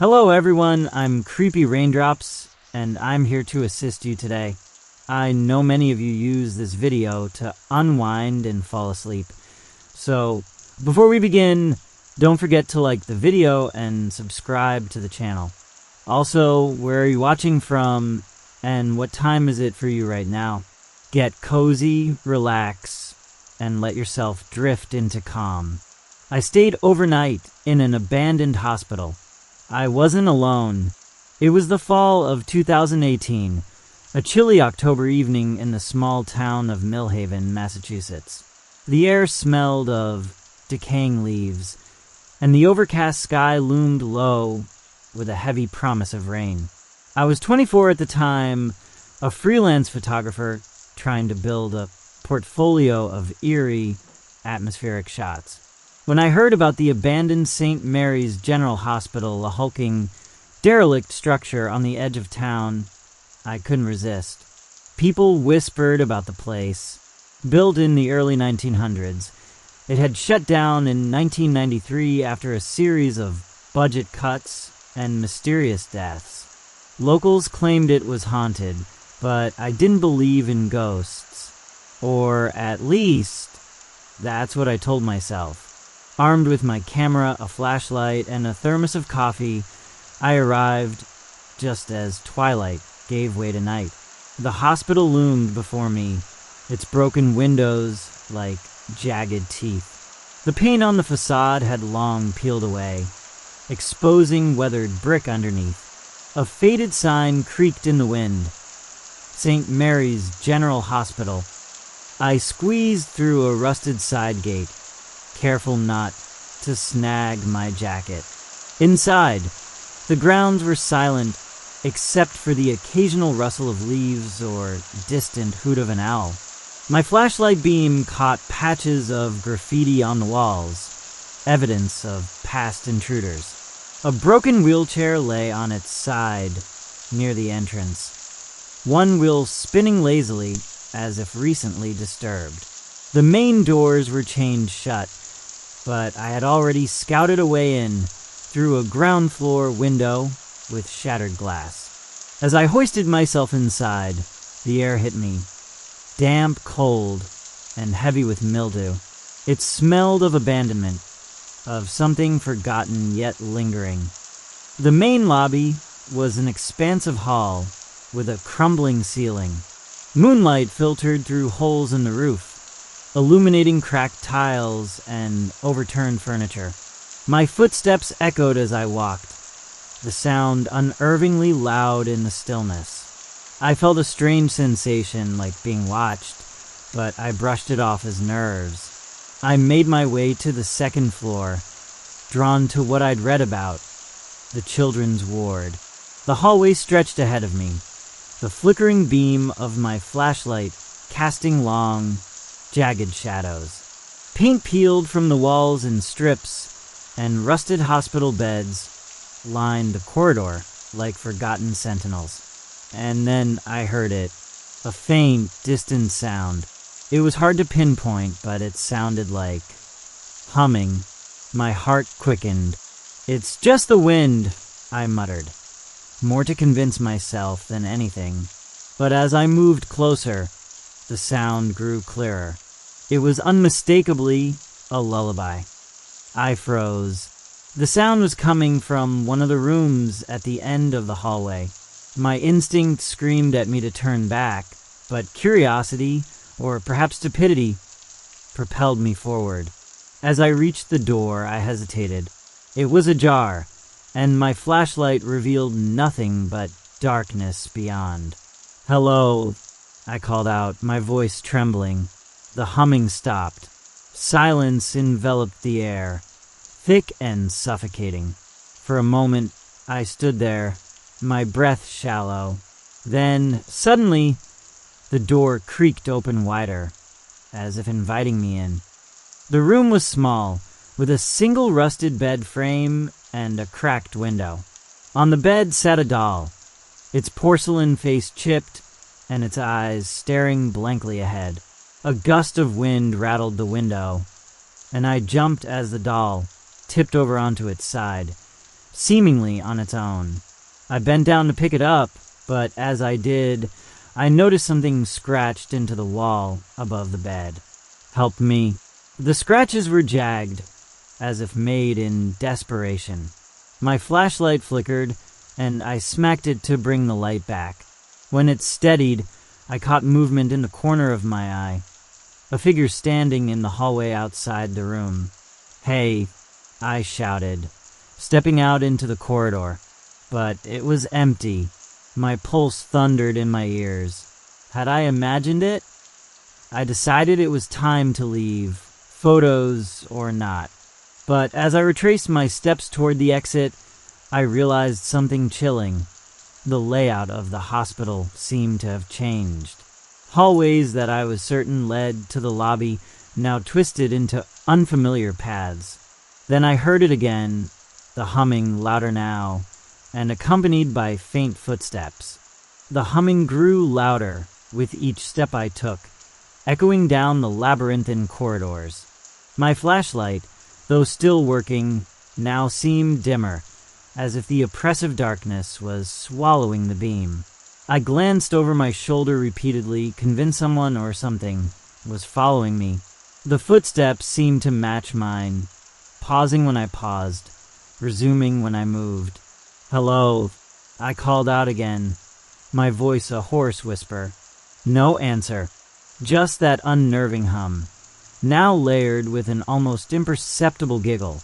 Hello everyone, I'm Creepy Raindrops, and I'm here to assist you today. I know many of you use this video to unwind and fall asleep. So, before we begin, don't forget to like the video and subscribe to the channel. Also, where are you watching from, and what time is it for you right now? Get cozy, relax, and let yourself drift into calm. I stayed overnight in an abandoned hospital. I wasn't alone. It was the fall of 2018, a chilly October evening in the small town of Millhaven, Massachusetts. The air smelled of decaying leaves, and the overcast sky loomed low with a heavy promise of rain. I was 24 at the time, a freelance photographer trying to build a portfolio of eerie, atmospheric shots. When I heard about the abandoned St. Mary's General Hospital, a hulking, derelict structure on the edge of town, I couldn't resist. People whispered about the place. Built in the early 1900s, it had shut down in 1993 after a series of budget cuts and mysterious deaths. Locals claimed it was haunted, but I didn't believe in ghosts. Or at least, that's what I told myself. Armed with my camera, a flashlight, and a thermos of coffee, I arrived just as twilight gave way to night. The hospital loomed before me, its broken windows like jagged teeth. The paint on the facade had long peeled away, exposing weathered brick underneath. A faded sign creaked in the wind. St. Mary's General Hospital. I squeezed through a rusted side gate, careful not to snag my jacket. Inside, the grounds were silent except for the occasional rustle of leaves or distant hoot of an owl. My flashlight beam caught patches of graffiti on the walls, evidence of past intruders. A broken wheelchair lay on its side near the entrance, one wheel spinning lazily as if recently disturbed. The main doors were chained shut, but I had already scouted a way in through a ground floor window with shattered glass. As I hoisted myself inside, the air hit me, damp, cold, and heavy with mildew. It smelled of abandonment, of something forgotten yet lingering. The main lobby was an expansive hall with a crumbling ceiling. Moonlight filtered through holes in the roof, illuminating cracked tiles and overturned furniture. My footsteps echoed as I walked, the sound unnervingly loud in the stillness. I felt a strange sensation like being watched, but I brushed it off as nerves. I made my way to the second floor, drawn to what I'd read about, the children's ward. The hallway stretched ahead of me, the flickering beam of my flashlight casting long, jagged shadows. Paint peeled from the walls in strips, and rusted hospital beds lined the corridor like forgotten sentinels. And then I heard it, a faint, distant sound. It was hard to pinpoint, but it sounded like humming. My heart quickened. "It's just the wind," I muttered, more to convince myself than anything. But as I moved closer, the sound grew clearer. It was unmistakably a lullaby. I froze. The sound was coming from one of the rooms at the end of the hallway. My instinct screamed at me to turn back, but curiosity, or perhaps stupidity, propelled me forward. As I reached the door, I hesitated. It was ajar, and my flashlight revealed nothing but darkness beyond. "Hello," I called out, my voice trembling. The humming stopped. Silence enveloped the air, thick and suffocating. For a moment, I stood there, my breath shallow. Then, suddenly, the door creaked open wider, as if inviting me in. The room was small, with a single rusted bed frame and a cracked window. On the bed sat a doll, its porcelain face chipped and its eyes staring blankly ahead. A gust of wind rattled the window, and I jumped as the doll tipped over onto its side, seemingly on its own. I bent down to pick it up, but as I did, I noticed something scratched into the wall above the bed. Help me. The scratches were jagged, as if made in desperation. My flashlight flickered, and I smacked it to bring the light back. When it steadied, I caught movement in the corner of my eye. A figure standing in the hallway outside the room. "Hey," I shouted, stepping out into the corridor. But it was empty. My pulse thundered in my ears. Had I imagined it? I decided it was time to leave, photos or not. But as I retraced my steps toward the exit, I realized something chilling. The layout of the hospital seemed to have changed. Hallways that I was certain led to the lobby now twisted into unfamiliar paths. Then I heard it again, the humming louder now, and accompanied by faint footsteps. The humming grew louder with each step I took, echoing down the labyrinthine corridors. My flashlight, though still working, now seemed dimmer, as if the oppressive darkness was swallowing the beam. I glanced over my shoulder repeatedly, convinced someone or something was following me. The footsteps seemed to match mine, pausing when I paused, resuming when I moved. "Hello," I called out again, my voice a hoarse whisper. No answer, just that unnerving hum, now layered with an almost imperceptible giggle,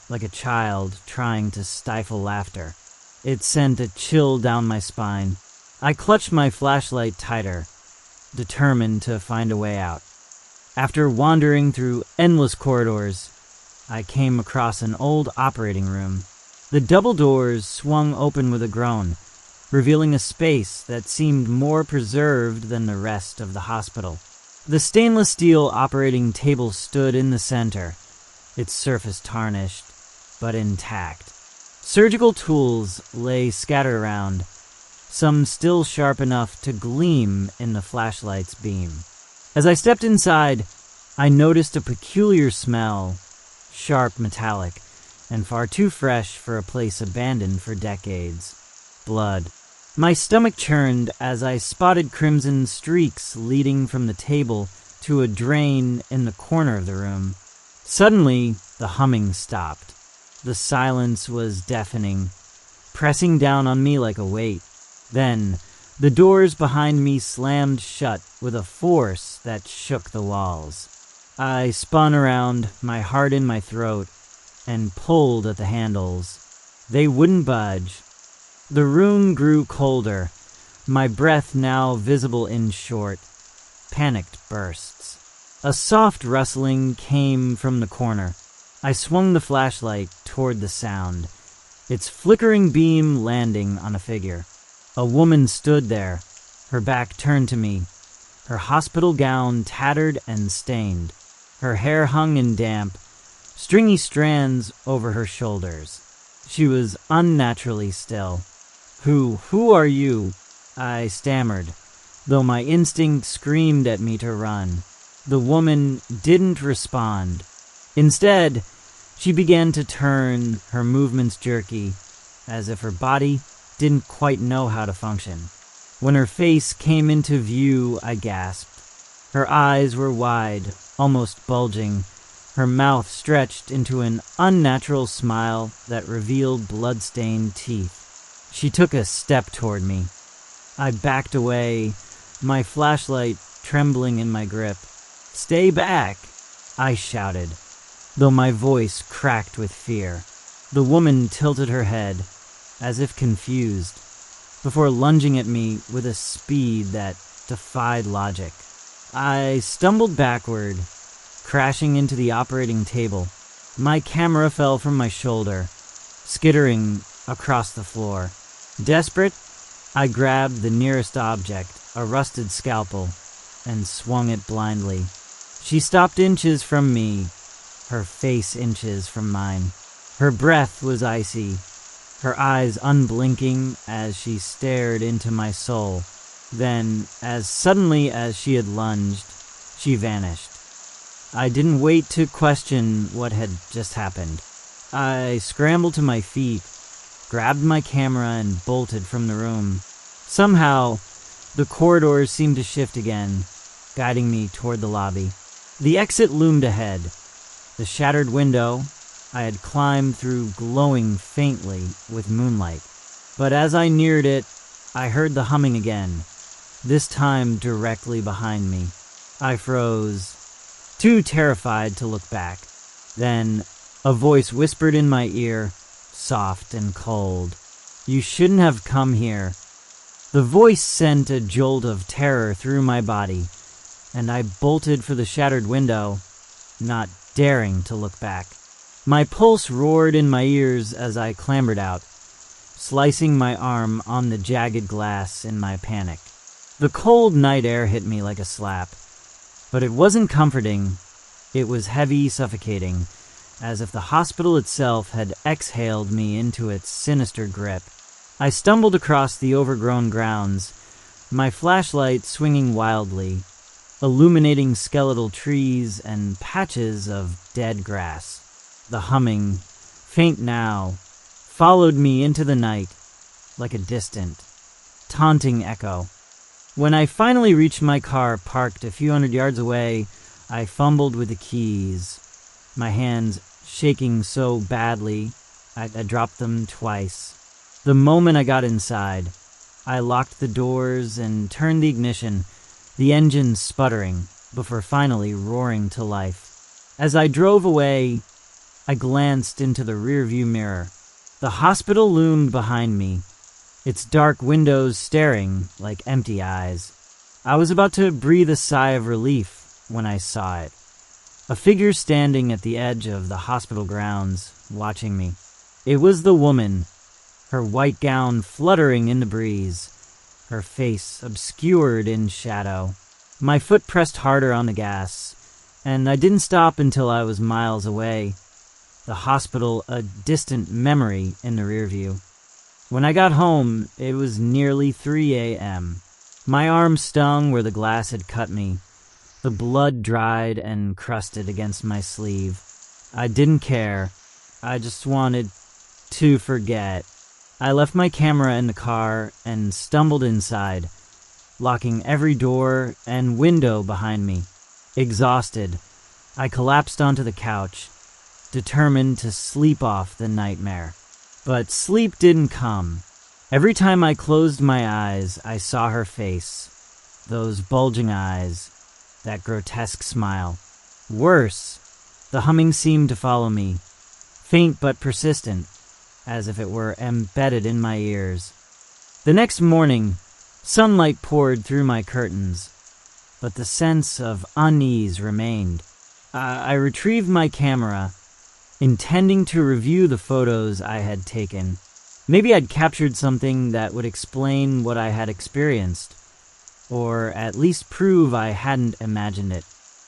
like a child trying to stifle laughter. It sent a chill down my spine. I clutched my flashlight tighter, determined to find a way out. After wandering through endless corridors, I came across an old operating room. The double doors swung open with a groan, revealing a space that seemed more preserved than the rest of the hospital. The stainless steel operating table stood in the center, its surface tarnished, but intact. Surgical tools lay scattered around, some still sharp enough to gleam in the flashlight's beam. As I stepped inside, I noticed a peculiar smell, sharp metallic, and far too fresh for a place abandoned for decades. Blood. My stomach churned as I spotted crimson streaks leading from the table to a drain in the corner of the room. Suddenly, the humming stopped. The silence was deafening, pressing down on me like a weight. Then, the doors behind me slammed shut with a force that shook the walls. I spun around, my heart in my throat, and pulled at the handles. They wouldn't budge. The room grew colder, my breath now visible in short, panicked bursts. A soft rustling came from the corner. I swung the flashlight toward the sound, its flickering beam landing on a figure. A woman stood there, her back turned to me, her hospital gown tattered and stained. Her hair hung in damp, stringy strands over her shoulders. She was unnaturally still. Who are you?" I stammered, though my instinct screamed at me to run. The woman didn't respond. Instead, she began to turn, her movements jerky, as if her body didn't quite know how to function. When her face came into view, I gasped. Her eyes were wide, almost bulging, her mouth stretched into an unnatural smile that revealed blood-stained teeth. She took a step toward me. I backed away, my flashlight trembling in my grip. "Stay back!" I shouted, though my voice cracked with fear. The woman tilted her head, as if confused, before lunging at me with a speed that defied logic. I stumbled backward, crashing into the operating table. My camera fell from my shoulder, skittering across the floor. Desperate, I grabbed the nearest object, a rusted scalpel, and swung it blindly. She stopped inches from me, her face inches from mine. Her breath was icy, her eyes unblinking as she stared into my soul. Then, as suddenly as she had lunged, she vanished. I didn't wait to question what had just happened. I scrambled to my feet, grabbed my camera, and bolted from the room. Somehow, the corridors seemed to shift again, guiding me toward the lobby. The exit loomed ahead. The shattered window I had climbed through glowing faintly with moonlight. But as I neared it, I heard the humming again, this time directly behind me. I froze, too terrified to look back. Then a voice whispered in my ear, soft and cold, "You shouldn't have come here." The voice sent a jolt of terror through my body, and I bolted for the shattered window, not daring to look back. My pulse roared in my ears as I clambered out, slicing my arm on the jagged glass in my panic. The cold night air hit me like a slap, but it wasn't comforting. It was heavy, suffocating, as if the hospital itself had exhaled me into its sinister grip. I stumbled across the overgrown grounds, my flashlight swinging wildly, illuminating skeletal trees and patches of dead grass. The humming, faint now, followed me into the night like a distant, taunting echo. When I finally reached my car parked a few hundred yards away, I fumbled with the keys, my hands shaking so badly I dropped them twice. The moment I got inside, I locked the doors and turned the ignition, the engine sputtering before finally roaring to life. As I drove away, I glanced into the rearview mirror. The hospital loomed behind me, its dark windows staring like empty eyes. I was about to breathe a sigh of relief when I saw it. A figure standing at the edge of the hospital grounds, watching me. It was the woman, her white gown fluttering in the breeze, her face obscured in shadow. My foot pressed harder on the gas, and I didn't stop until I was miles away. The hospital a distant memory in the rearview. When I got home, it was nearly 3 a.m. My arm stung where the glass had cut me. The blood dried and crusted against my sleeve. I didn't care. I just wanted to forget. I left my camera in the car and stumbled inside, locking every door and window behind me. Exhausted, I collapsed onto the couch, determined to sleep off the nightmare. But sleep didn't come. Every time I closed my eyes, I saw her face. Those bulging eyes, that grotesque smile. Worse, the humming seemed to follow me, faint but persistent, as if it were embedded in my ears. The next morning, sunlight poured through my curtains, but the sense of unease remained. I retrieved my camera, intending to review the photos I had taken. Maybe I'd captured something that would explain what I had experienced, or at least prove I hadn't imagined it.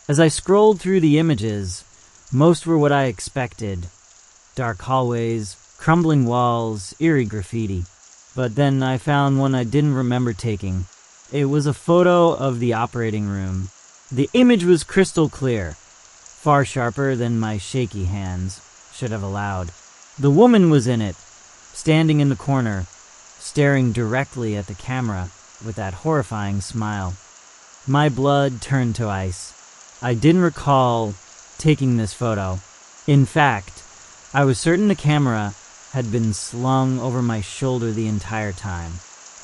As I scrolled through the images, most were what I expected. Dark hallways, crumbling walls, eerie graffiti. But then I found one I didn't remember taking. It was a photo of the operating room. The image was crystal clear, far sharper than my shaky hands should have allowed. The woman was in it, standing in the corner, staring directly at the camera with that horrifying smile. My blood turned to ice. I didn't recall taking this photo. In fact, I was certain the camera had been slung over my shoulder the entire time.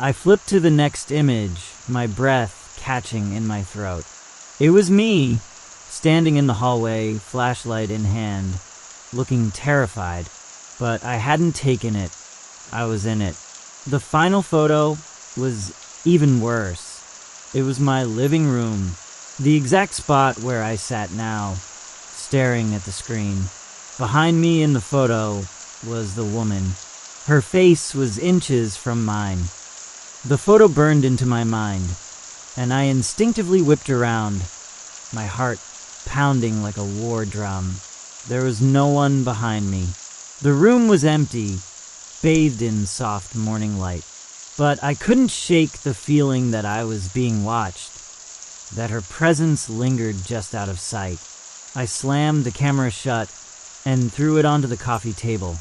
I flipped to the next image, my breath catching in my throat. It was me, standing in the hallway, flashlight in hand, looking terrified. But I hadn't taken it. I was in it. The final photo was even worse. It was my living room, the exact spot where I sat now, staring at the screen. Behind me in the photo was the woman. Her face was inches from mine. The photo burned into my mind, and I instinctively whipped around, my heart pounding like a war drum. There was no one behind me. The room was empty, bathed in soft morning light. But I couldn't shake the feeling that I was being watched, that her presence lingered just out of sight. I slammed the camera shut and threw it onto the coffee table,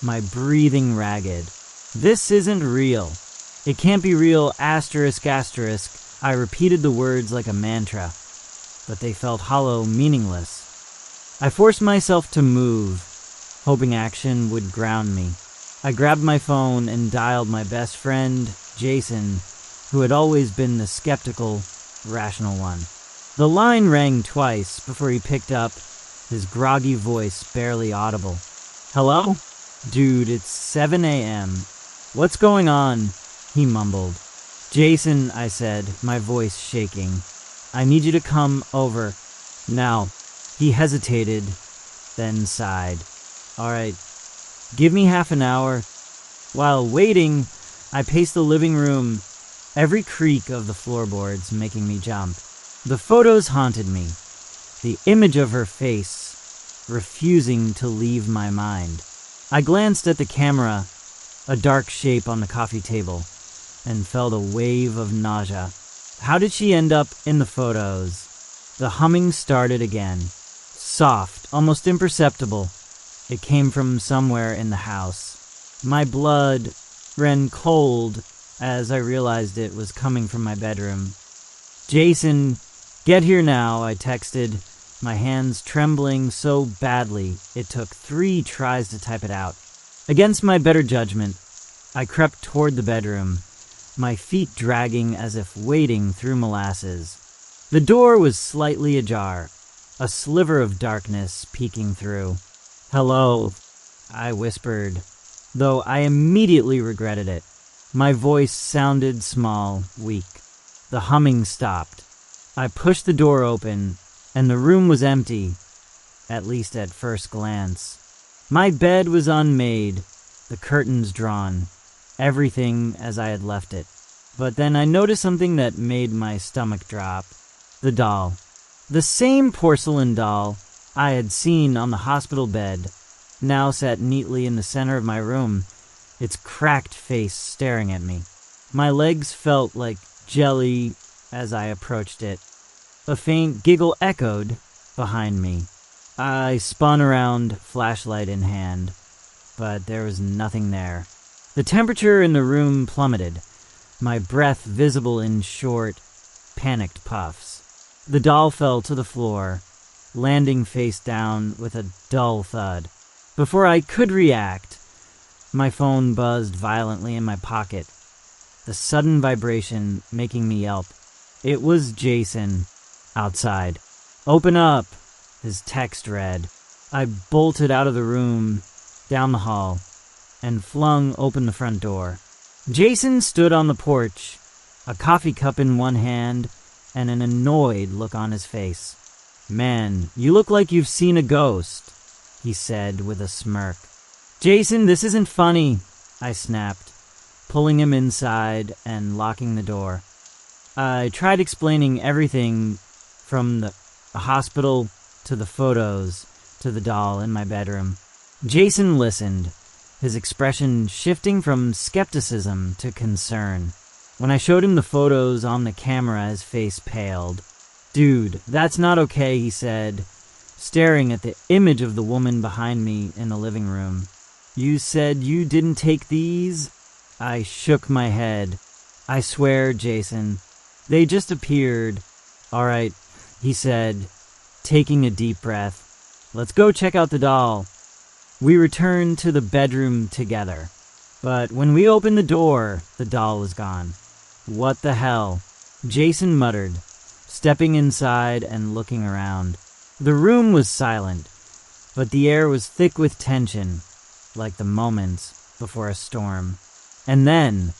my breathing ragged. This isn't real. It can't be real, asterisk, asterisk. I repeated the words like a mantra, but they felt hollow, meaningless. I forced myself to move, hoping action would ground me. I grabbed my phone and dialed my best friend, Jason, who had always been the skeptical, rational one. The line rang twice before he picked up, his groggy voice barely audible. "Hello? Dude, it's 7 a.m. What's going on?" he mumbled. "Jason," I said, my voice shaking. "I need you to come over now." He hesitated, then sighed. "All right, give me half an hour." While waiting, I paced the living room, every creak of the floorboards making me jump. The photos haunted me, the image of her face refusing to leave my mind. I glanced at the camera, a dark shape on the coffee table, and felt a wave of nausea. How did she end up in the photos? The humming started again. Soft, almost imperceptible. It came from somewhere in the house. My blood ran cold as I realized it was coming from my bedroom. "Jason, get here now," I texted, my hands trembling so badly it took 3 tries to type it out. Against my better judgment, I crept toward the bedroom, my feet dragging as if wading through molasses. The door was slightly ajar, a sliver of darkness peeking through. "Hello," I whispered, though I immediately regretted it. My voice sounded small, weak. The humming stopped. I pushed the door open, and the room was empty, at least at first glance. My bed was unmade, the curtains drawn, everything as I had left it. But then I noticed something that made my stomach drop. The doll. The same porcelain doll I had seen on the hospital bed, now sat neatly in the center of my room, its cracked face staring at me. My legs felt like jelly as I approached it. A faint giggle echoed behind me. I spun around, flashlight in hand, but there was nothing there. The temperature in the room plummeted, my breath visible in short, panicked puffs. The doll fell to the floor, landing face down with a dull thud. Before I could react, my phone buzzed violently in my pocket, the sudden vibration making me yelp. It was Jason, outside. "Open up," his text read. I bolted out of the room, down the hall, and flung open the front door. Jason stood on the porch, a coffee cup in one hand and an annoyed look on his face. "Man, you look like you've seen a ghost," he said with a smirk. "Jason, this isn't funny," I snapped, pulling him inside and locking the door. I tried explaining everything from the hospital to the photos to the doll in my bedroom. Jason listened, his expression shifting from skepticism to concern. When I showed him the photos on the camera, his face paled. "Dude, that's not okay," he said, staring at the image of the woman behind me in the living room. "You said you didn't take these?" I shook my head. "I swear, Jason, they just appeared." "All right," he said, taking a deep breath. "Let's go check out the doll." We returned to the bedroom together. But when we opened the door, the doll was gone. "What the hell?" Jason muttered, stepping inside and looking around. The room was silent, but the air was thick with tension, like the moments before a storm. And then,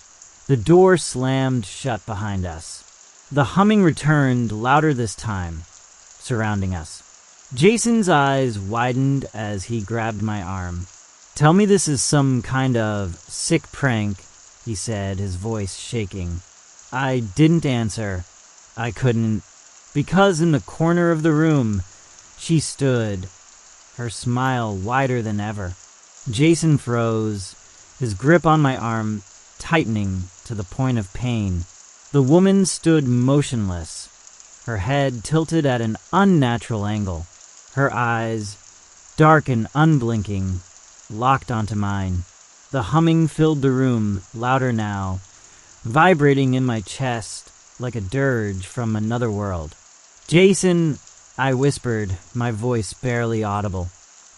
the door slammed shut behind us. The humming returned, louder this time, surrounding us. Jason's eyes widened as he grabbed my arm. "Tell me this is some kind of sick prank," he said, his voice shaking. I didn't answer. I couldn't, because in the corner of the room, she stood, her smile wider than ever. Jason froze, his grip on my arm tightening to the point of pain. The woman stood motionless, her head tilted at an unnatural angle. Her eyes, dark and unblinking, locked onto mine. The humming filled the room, louder now, vibrating in my chest like a dirge from another world. "Jason," I whispered, my voice barely audible.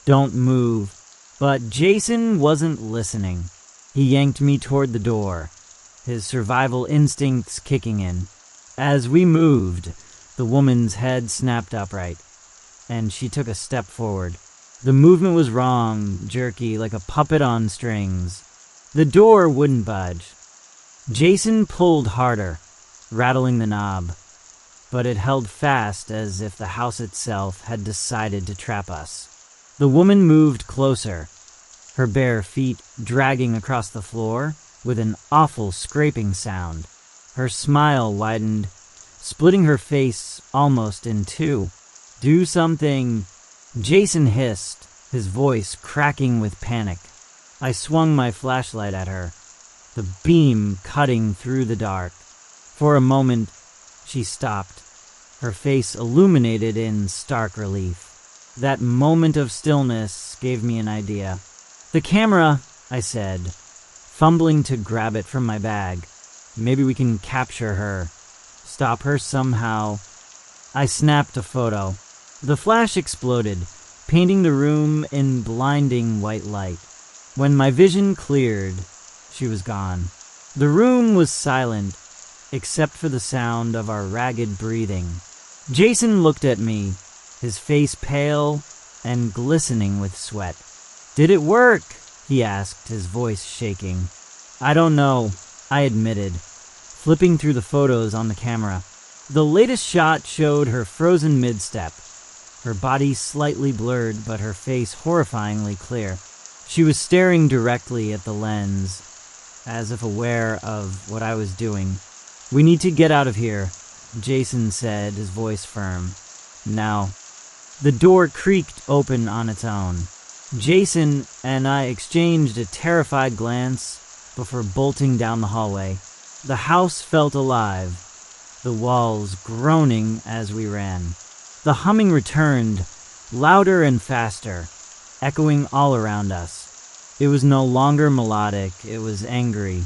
"Don't move." But Jason wasn't listening. He yanked me toward the door, his survival instincts kicking in. As we moved, the woman's head snapped upright, and she took a step forward. The movement was wrong, jerky, like a puppet on strings. The door wouldn't budge. Jason pulled harder, rattling the knob, but it held fast as if the house itself had decided to trap us. The woman moved closer, her bare feet dragging across the floor with an awful scraping sound. Her smile widened, splitting her face almost in two. "Do something," Jason hissed, his voice cracking with panic. I swung my flashlight at her, the beam cutting through the dark. For a moment, she stopped, her face illuminated in stark relief. That moment of stillness gave me an idea. "The camera," I said, fumbling to grab it from my bag. "Maybe we can capture her. Stop her somehow." I snapped a photo. The flash exploded, painting the room in blinding white light. When my vision cleared, she was gone. The room was silent, except for the sound of our ragged breathing. Jason looked at me, his face pale and glistening with sweat. "Did it work?" he asked, his voice shaking. "I don't know," I admitted, flipping through the photos on the camera. The latest shot showed her frozen mid-step, her body slightly blurred but her face horrifyingly clear. She was staring directly at the lens, as if aware of what I was doing. "We need to get out of here," Jason said, his voice firm. "Now." The door creaked open on its own. Jason and I exchanged a terrified glance before bolting down the hallway. The house felt alive, the walls groaning as we ran. The humming returned, louder and faster, echoing all around us. It was no longer melodic, it was angry.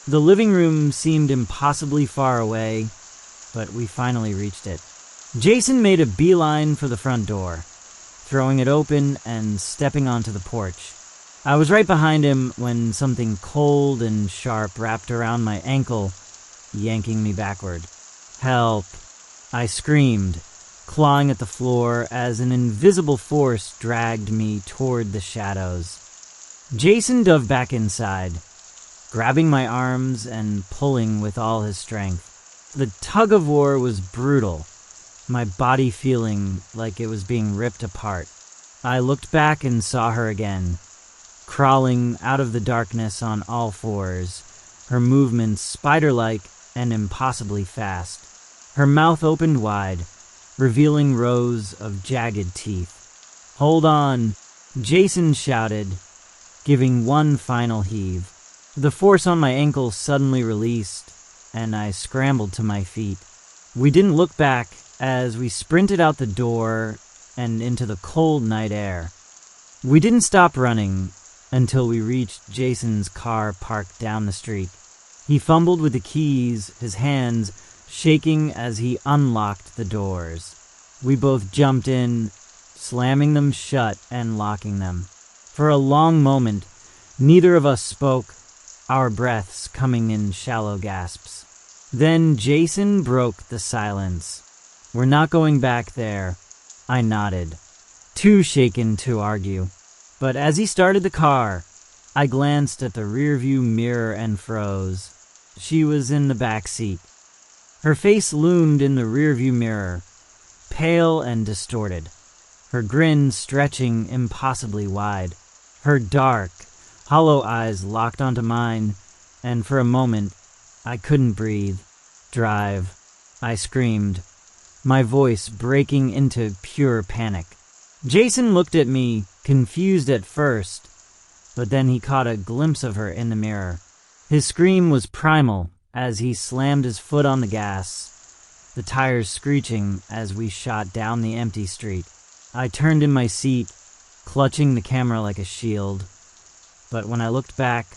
The living room seemed impossibly far away, but we finally reached it. Jason made a beeline for the front door, throwing it open and stepping onto the porch. I was right behind him when something cold and sharp wrapped around my ankle, yanking me backward. "Help!" I screamed, clawing at the floor as an invisible force dragged me toward the shadows. Jason dove back inside, grabbing my arms and pulling with all his strength. The tug-of-war was brutal, my body feeling like it was being ripped apart. I looked back and saw her again, crawling out of the darkness on all fours, her movements spider-like and impossibly fast. Her mouth opened wide, revealing rows of jagged teeth. "Hold on," Jason shouted, giving one final heave. The force on my ankle suddenly released, and I scrambled to my feet. We didn't look back as we sprinted out the door and into the cold night air. We didn't stop running until we reached Jason's car parked down the street. He fumbled with the keys, his hands shaking as he unlocked the doors. We both jumped in, slamming them shut and locking them. For a long moment, neither of us spoke, our breaths coming in shallow gasps. Then Jason broke the silence. "We're not going back there." I nodded, too shaken to argue. But as he started the car, I glanced at the rearview mirror and froze. She was in the back seat. Her face loomed in the rearview mirror, pale and distorted, her grin stretching impossibly wide. Her dark, hollow eyes locked onto mine, and for a moment, I couldn't breathe. "Drive," I screamed, my voice breaking into pure panic. Jason looked at me, confused at first, but then he caught a glimpse of her in the mirror. His scream was primal as he slammed his foot on the gas, the tires screeching as we shot down the empty street. I turned in my seat, clutching the camera like a shield. but when I looked back,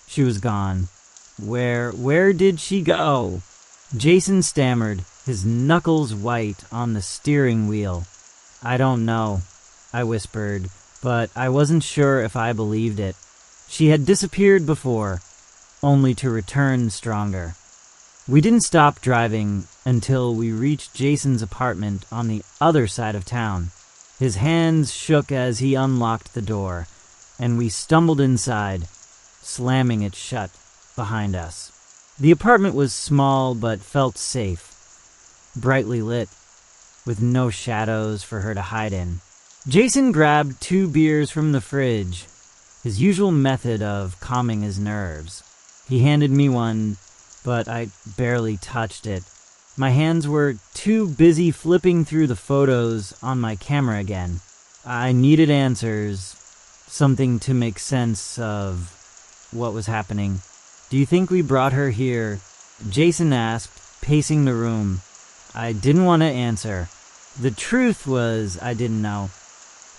she was gone. Where did she go? Jason stammered, his knuckles white on the steering wheel. I don't know, I whispered, but I wasn't sure if I believed it. She had disappeared before, only to return stronger. We didn't stop driving until we reached Jason's apartment on the other side of town. His hands shook as he unlocked the door, and we stumbled inside, slamming it shut behind us. The apartment was small but felt safe, brightly lit, with no shadows for her to hide in. Jason grabbed 2 beers from the fridge, his usual method of calming his nerves. He handed me one, but I barely touched it. My hands were too busy flipping through the photos on my camera again. I needed answers, something to make sense of what was happening. Do you think we brought her here? Jason asked, pacing the room. I didn't want to answer. The truth was I didn't know.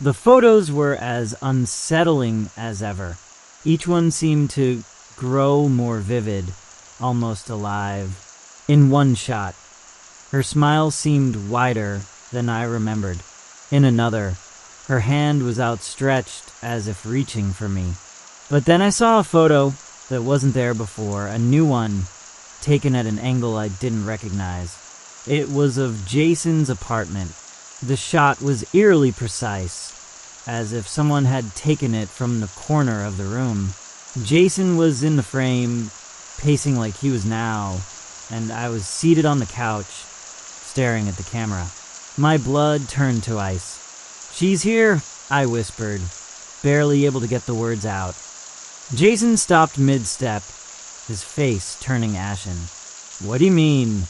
The photos were as unsettling as ever. Each one seemed to grow more vivid, almost alive. In one shot, her smile seemed wider than I remembered. In another, her hand was outstretched as if reaching for me. But then I saw a photo that wasn't there before, a new one, taken at an angle I didn't recognize. It was of Jason's apartment. The shot was eerily precise, as if someone had taken it from the corner of the room. Jason was in the frame, pacing like he was now, and I was seated on the couch, staring at the camera. My blood turned to ice. "She's here," I whispered, barely able to get the words out. Jason stopped mid-step, his face turning ashen. "What do you mean,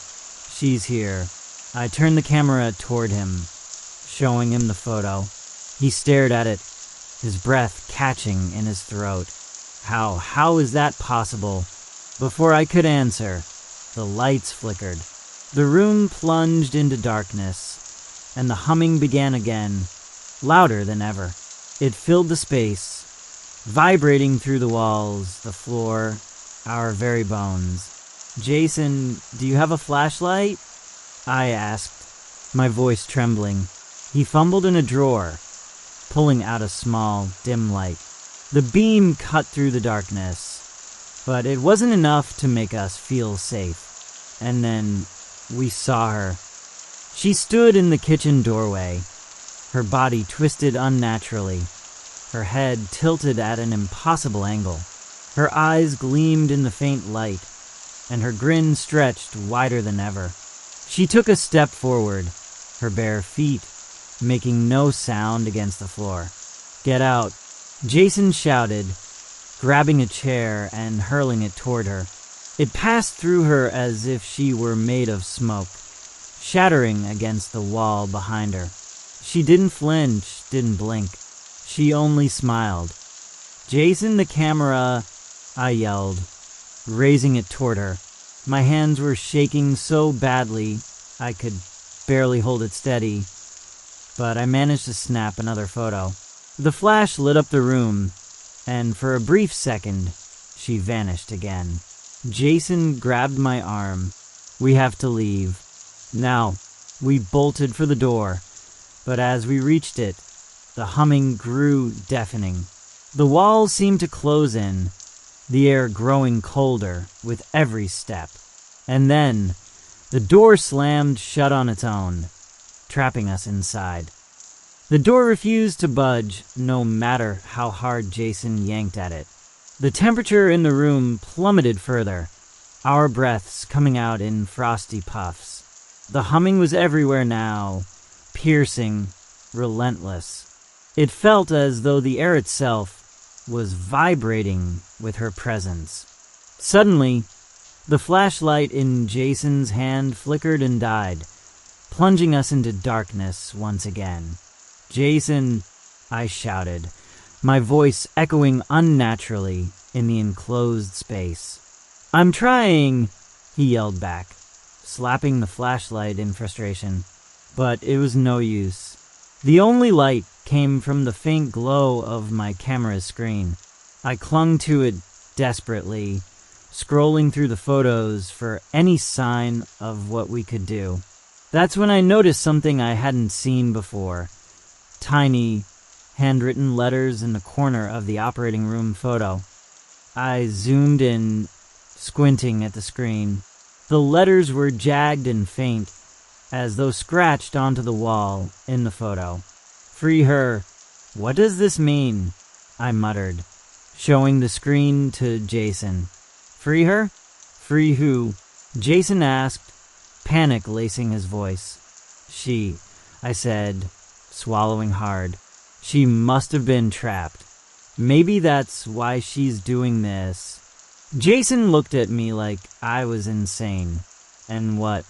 she's here?" I turned the camera toward him, showing him the photo. He stared at it, his breath catching in his throat. How is that possible? Before I could answer, the lights flickered. The room plunged into darkness, and the humming began again, louder than ever. It filled the space, vibrating through the walls, the floor, our very bones. "Jason, do you have a flashlight?" I asked, my voice trembling. He fumbled in a drawer, pulling out a small, dim light. The beam cut through the darkness, but it wasn't enough to make us feel safe. And then we saw her. She stood in the kitchen doorway, her body twisted unnaturally, her head tilted at an impossible angle. Her eyes gleamed in the faint light, and her grin stretched wider than ever. She took a step forward, her bare feet making no sound against the floor. "Get out," Jason shouted, grabbing a chair and hurling it toward her. It passed through her as if she were made of smoke, shattering against the wall behind her. She didn't flinch, didn't blink. She only smiled. "Jason, the camera," I yelled, raising it toward her. My hands were shaking so badly I could barely hold it steady, but I managed to snap another photo. The flash lit up the room, and for a brief second, she vanished again. Jason grabbed my arm. "We have to leave." Now, we bolted for the door, but as we reached it, the humming grew deafening. The walls seemed to close in, the air growing colder with every step. And then, the door slammed shut on its own, trapping us inside. The door refused to budge, no matter how hard Jason yanked at it. The temperature in the room plummeted further, our breaths coming out in frosty puffs. The humming was everywhere now, piercing, relentless. It felt as though the air itself was vibrating with her presence. Suddenly, the flashlight in Jason's hand flickered and died, plunging us into darkness once again. "Jason," I shouted, my voice echoing unnaturally in the enclosed space. "I'm trying," he yelled back, slapping the flashlight in frustration. But it was no use. The only light came from the faint glow of my camera's screen. I clung to it desperately, scrolling through the photos for any sign of what we could do. That's when I noticed something I hadn't seen before. Tiny, handwritten letters in the corner of the operating room photo. I zoomed in, squinting at the screen. The letters were jagged and faint, as though scratched onto the wall in the photo. Free her. What does this mean? I muttered, showing the screen to Jason. Free her? Free who? Jason asked, panic lacing his voice. She, I said, swallowing hard. She must have been trapped. Maybe that's why she's doing this. Jason looked at me like I was insane. And what?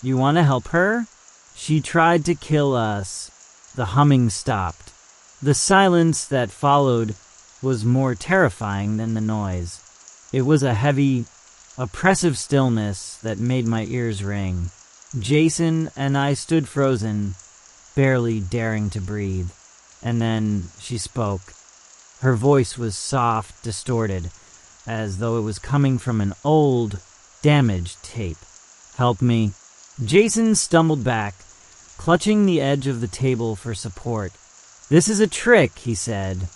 You want to help her? She tried to kill us. The humming stopped. The silence that followed was more terrifying than the noise. It was a heavy, oppressive stillness that made my ears ring. Jason and I stood frozen, barely daring to breathe. And then she spoke. Her voice was soft, distorted, as though it was coming from an old, damaged tape. Help me. Jason stumbled back, clutching the edge of the table for support. This is a trick, he said,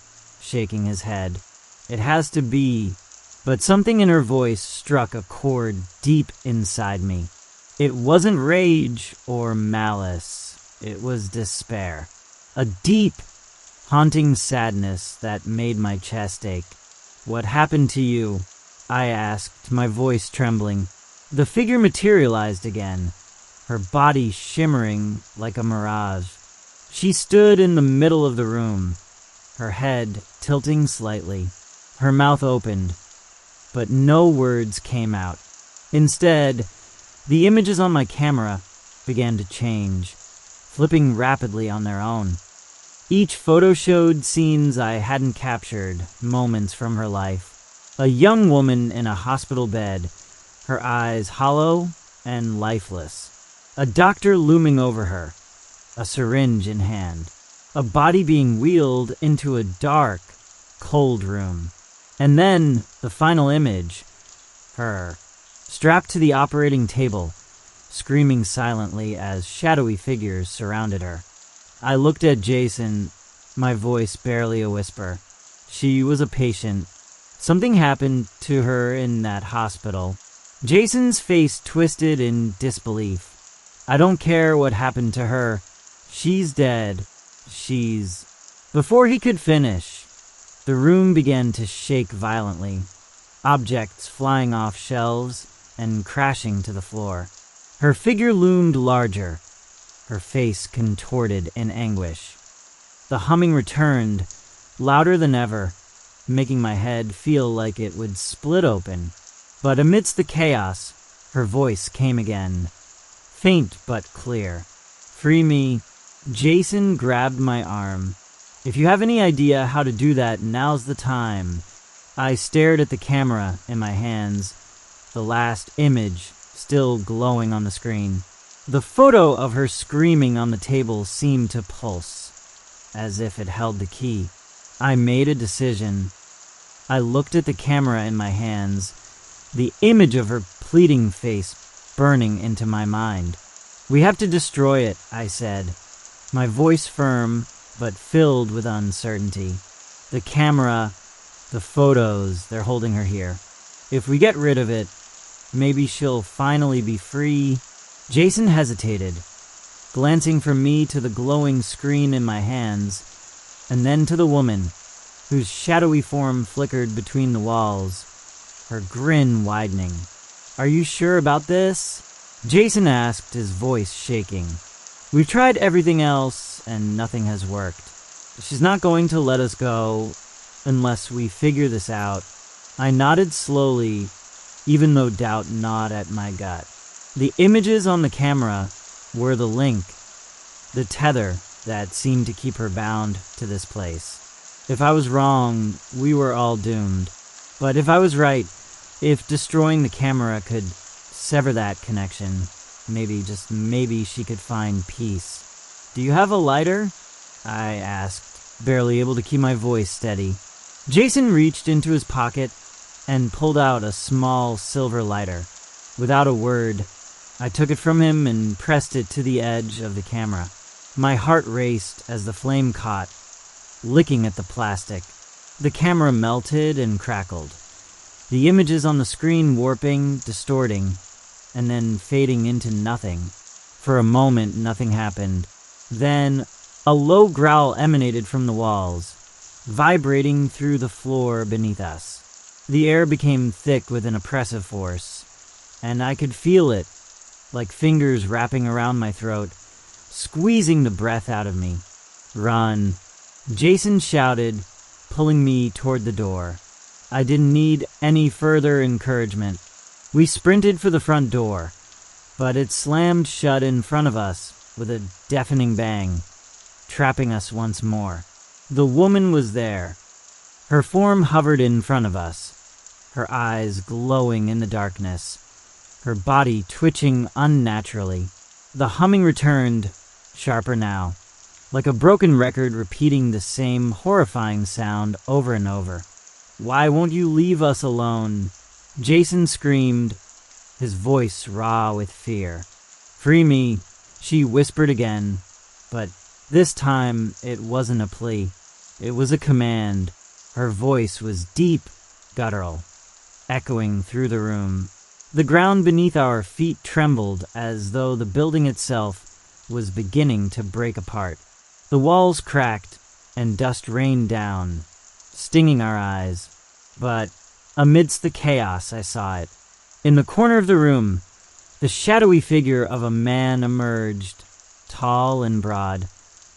shaking his head. It has to be. But something in her voice struck a chord deep inside me. It wasn't rage or malice. It was despair. A deep, haunting sadness that made my chest ache. What happened to you? I asked, my voice trembling. The figure materialized again, her body shimmering like a mirage. She stood in the middle of the room, her head tilting slightly, her mouth opened, but no words came out. Instead, the images on my camera began to change, flipping rapidly on their own. Each photo showed scenes I hadn't captured, moments from her life. A young woman in a hospital bed, her eyes hollow and lifeless. A doctor looming over her, a syringe in hand. A body being wheeled into a dark, cold room. And then, the final image, her, strapped to the operating table, screaming silently as shadowy figures surrounded her. I looked at Jason, my voice barely a whisper. She was a patient. Something happened to her in that hospital. Jason's face twisted in disbelief. I don't care what happened to her. She's dead. She's... Before he could finish, the room began to shake violently, objects flying off shelves and crashing to the floor. Her figure loomed larger, her face contorted in anguish. The humming returned, louder than ever, making my head feel like it would split open. But amidst the chaos, her voice came again, faint but clear. Free me. Jason grabbed my arm. If you have any idea how to do that, now's the time. I stared at the camera in my hands, the last image still glowing on the screen. The photo of her screaming on the table seemed to pulse, as if it held the key. I made a decision. I looked at the camera in my hands, the image of her pleading face burning into my mind. We have to destroy it, I said, my voice firm but filled with uncertainty. The camera, the photos, they're holding her here. If we get rid of it, maybe she'll finally be free. Jason hesitated, glancing from me to the glowing screen in my hands, and then to the woman, whose shadowy form flickered between the walls, her grin widening. Are you sure about this? Jason asked, his voice shaking. We've tried everything else, and nothing has worked. She's not going to let us go unless we figure this out. I nodded slowly, even though doubt gnawed at my gut. The images on the camera were the link, the tether that seemed to keep her bound to this place. If I was wrong, we were all doomed. But if I was right, if destroying the camera could sever that connection, maybe, just maybe, she could find peace. Do you have a lighter? I asked, barely able to keep my voice steady. Jason reached into his pocket and pulled out a small silver lighter. Without a word, I took it from him and pressed it to the edge of the camera. My heart raced as the flame caught, licking at the plastic. The camera melted and crackled, the images on the screen warping, distorting, and then fading into nothing. For a moment, nothing happened. Then, a low growl emanated from the walls, vibrating through the floor beneath us. The air became thick with an oppressive force, and I could feel it, like fingers wrapping around my throat, squeezing the breath out of me. "Run," Jason shouted, pulling me toward the door. I didn't need any further encouragement. We sprinted for the front door, but it slammed shut in front of us with a deafening bang, trapping us once more. The woman was there. Her form hovered in front of us, her eyes glowing in the darkness, her body twitching unnaturally. The humming returned, sharper now, like a broken record repeating the same horrifying sound over and over. "Why won't you leave us alone?" Jason screamed, his voice raw with fear. "Free me," she whispered again, but this time it wasn't a plea. It was a command. Her voice was deep, guttural, echoing through the room. The ground beneath our feet trembled as though the building itself was beginning to break apart. The walls cracked and dust rained down, stinging our eyes. But amidst the chaos, I saw it. In the corner of the room, the shadowy figure of a man emerged, tall and broad,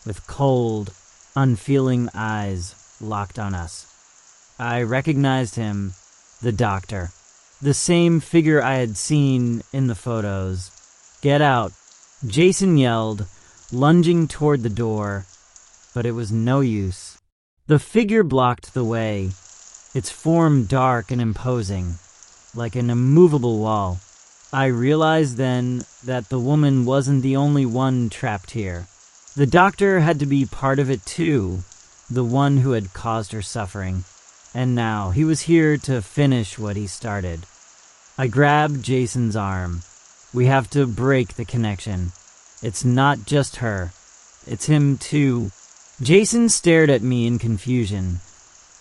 with cold, unfeeling eyes locked on us. I recognized him, the doctor, the same figure I had seen in the photos. "Get out," Jason yelled, lunging toward the door, but it was no use. The figure blocked the way, its form dark and imposing, like an immovable wall. I realized then that the woman wasn't the only one trapped here. The doctor had to be part of it too, the one who had caused her suffering. And now he was here to finish what he started. I grabbed Jason's arm. "We have to break the connection. It's not just her. It's him too." Jason stared at me in confusion,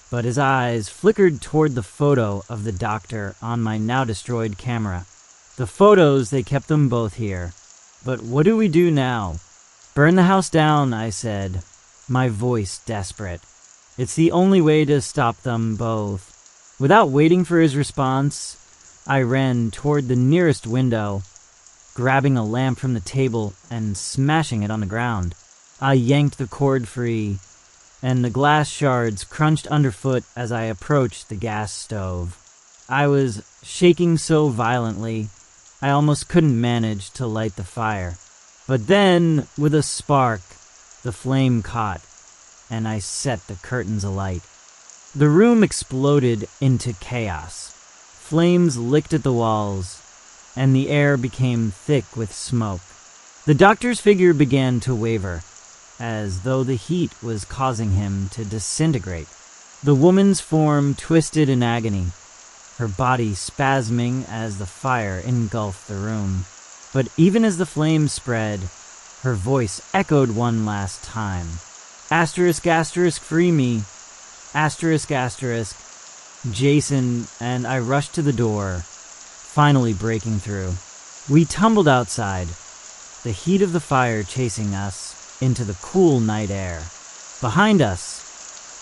but his eyes flickered toward the photo of the doctor on my now-destroyed camera. The photos, they kept them both here. But what do we do now? "Burn the house down," I said, my voice desperate. "It's the only way to stop them both." Without waiting for his response, I ran toward the nearest window, grabbing a lamp from the table and smashing it on the ground. I yanked the cord free, and the glass shards crunched underfoot as I approached the gas stove. I was shaking so violently, I almost couldn't manage to light the fire. But then, with a spark, the flame caught, and I set the curtains alight. The room exploded into chaos. Flames licked at the walls, and the air became thick with smoke. The doctor's figure began to waver, as though the heat was causing him to disintegrate. The woman's form twisted in agony, her body spasming as the fire engulfed the room. But even as the flames spread, her voice echoed one last time. "Asterisk, asterisk, free me. Asterisk, asterisk." Jason and I rushed to the door, finally breaking through. We tumbled outside, the heat of the fire chasing us into the cool night air. Behind us,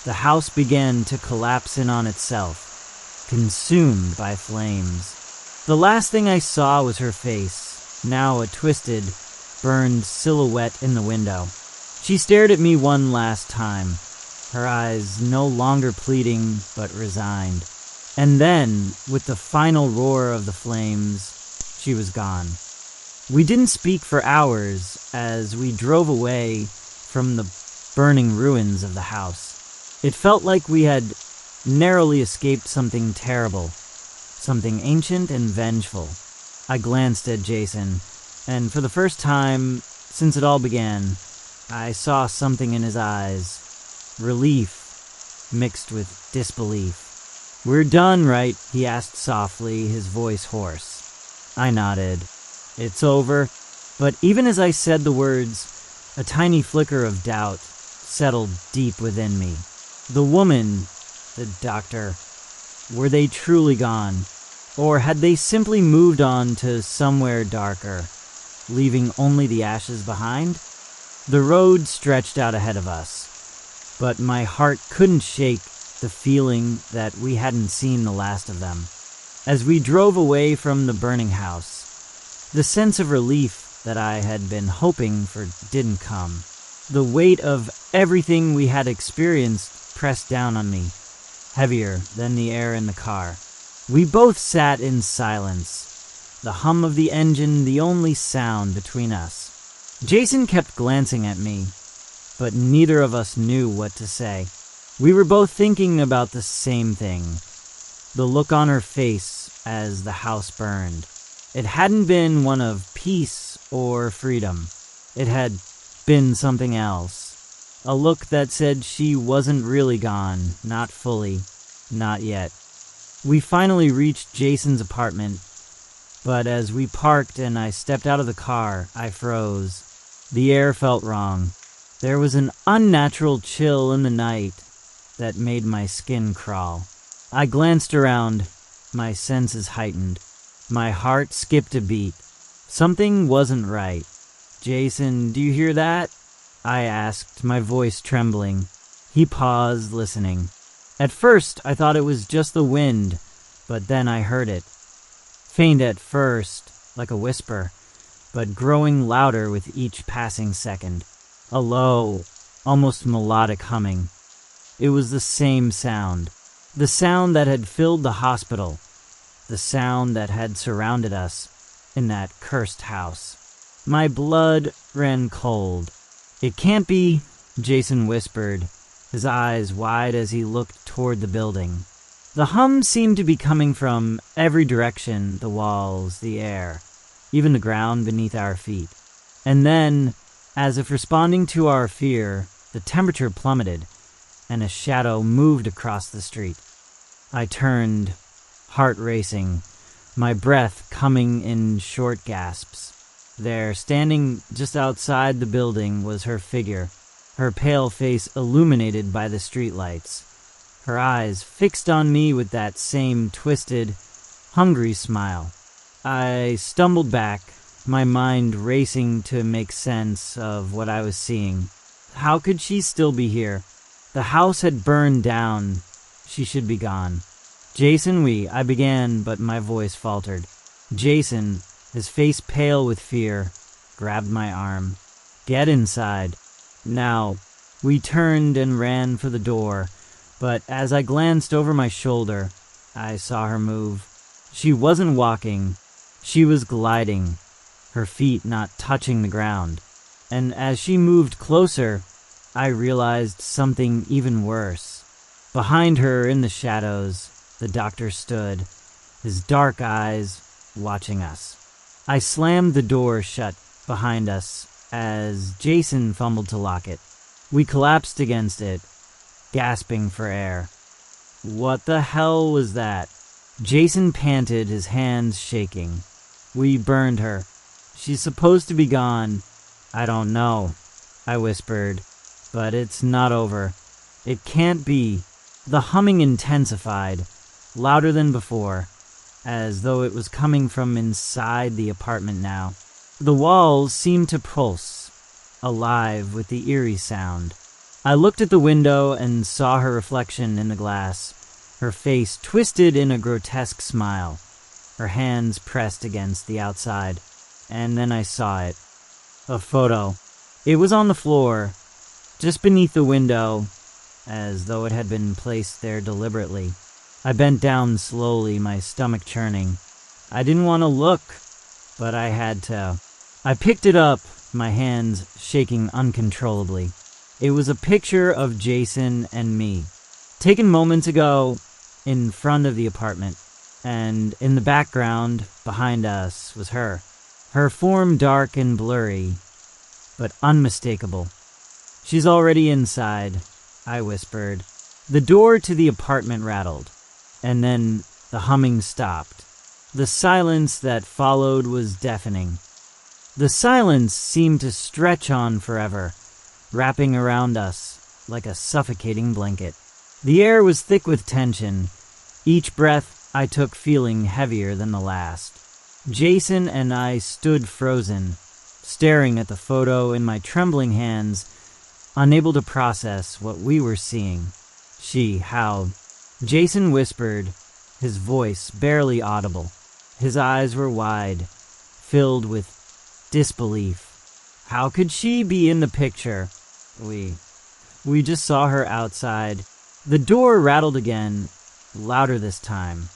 the house began to collapse in on itself, consumed by flames. The last thing I saw was her face, now a twisted, burned silhouette in the window. She stared at me one last time, her eyes no longer pleading but resigned. And then, with the final roar of the flames, she was gone. We didn't speak for hours as we drove away from the burning ruins of the house. It felt like we had narrowly escaped something terrible, something ancient and vengeful. I glanced at Jason, and for the first time since it all began, I saw something in his eyes. Relief mixed with disbelief. "We're done, right?" he asked softly, his voice hoarse. I nodded. "It's over." But even as I said the words, a tiny flicker of doubt settled deep within me. The woman, the doctor, were they truly gone? Or had they simply moved on to somewhere darker, leaving only the ashes behind? The road stretched out ahead of us, but my heart couldn't shake the feeling that we hadn't seen the last of them. As we drove away from the burning house, the sense of relief that I had been hoping for didn't come. The weight of everything we had experienced pressed down on me, heavier than the air in the car. We both sat in silence, the hum of the engine the only sound between us. Jason kept glancing at me, but neither of us knew what to say. We were both thinking about the same thing, the look on her face as the house burned. It hadn't been one of peace or freedom. It had been something else. A look that said she wasn't really gone, not fully, not yet. We finally reached Jason's apartment, but as we parked and I stepped out of the car, I froze. The air felt wrong. There was an unnatural chill in the night that made my skin crawl. I glanced around, my senses heightened. My heart skipped a beat. Something wasn't right. "Jason, do you hear that?" I asked, my voice trembling. He paused, listening. At first, I thought it was just the wind, but then I heard it. Faint at first, like a whisper, but growing louder with each passing second. A low, almost melodic humming. It was the same sound. The sound that had filled the hospital. The sound that had surrounded us in that cursed house. My blood ran cold. "It can't be," Jason whispered, his eyes wide as he looked toward the building. The hum seemed to be coming from every direction, the walls, the air, even the ground beneath our feet. And then, as if responding to our fear, the temperature plummeted, and a shadow moved across the street. I turned, heart racing, my breath coming in short gasps. There, standing just outside the building, was her figure, her pale face illuminated by the streetlights, her eyes fixed on me with that same twisted, hungry smile. I stumbled back, my mind racing to make sense of what I was seeing. How could she still be here? The house had burned down. She should be gone. "Jason, I began, but my voice faltered. Jason, his face pale with fear, grabbed my arm. "Get inside." Now, we turned and ran for the door, but as I glanced over my shoulder, I saw her move. She wasn't walking. She was gliding, her feet not touching the ground. And as she moved closer, I realized something even worse. Behind her, in the shadows, the doctor stood, his dark eyes watching us. I slammed the door shut behind us as Jason fumbled to lock it. We collapsed against it, gasping for air. "What the hell was that?" Jason panted, his hands shaking. "We burned her. She's supposed to be gone." "I don't know," I whispered, "but it's not over. It can't be." The humming intensified, louder than before, as though it was coming from inside the apartment now. The walls seemed to pulse, alive with the eerie sound. I looked at the window and saw her reflection in the glass, her face twisted in a grotesque smile, her hands pressed against the outside. And then I saw it. A photo. It was on the floor, just beneath the window, as though it had been placed there deliberately. I bent down slowly, my stomach churning. I didn't want to look, but I had to. I picked it up, my hands shaking uncontrollably. It was a picture of Jason and me, taken moments ago in front of the apartment, and in the background, behind us, was her. Her form dark and blurry, but unmistakable. "She's already inside," I whispered. The door to the apartment rattled, and then the humming stopped. The silence that followed was deafening. The silence seemed to stretch on forever, wrapping around us like a suffocating blanket. The air was thick with tension, each breath I took feeling heavier than the last. Jason and I stood frozen, staring at the photo in my trembling hands, unable to process what we were seeing. She howled. Jason whispered, his voice barely audible. His eyes were wide, filled with disbelief. How could she be in the picture? We just saw her outside. The door rattled again, louder this time.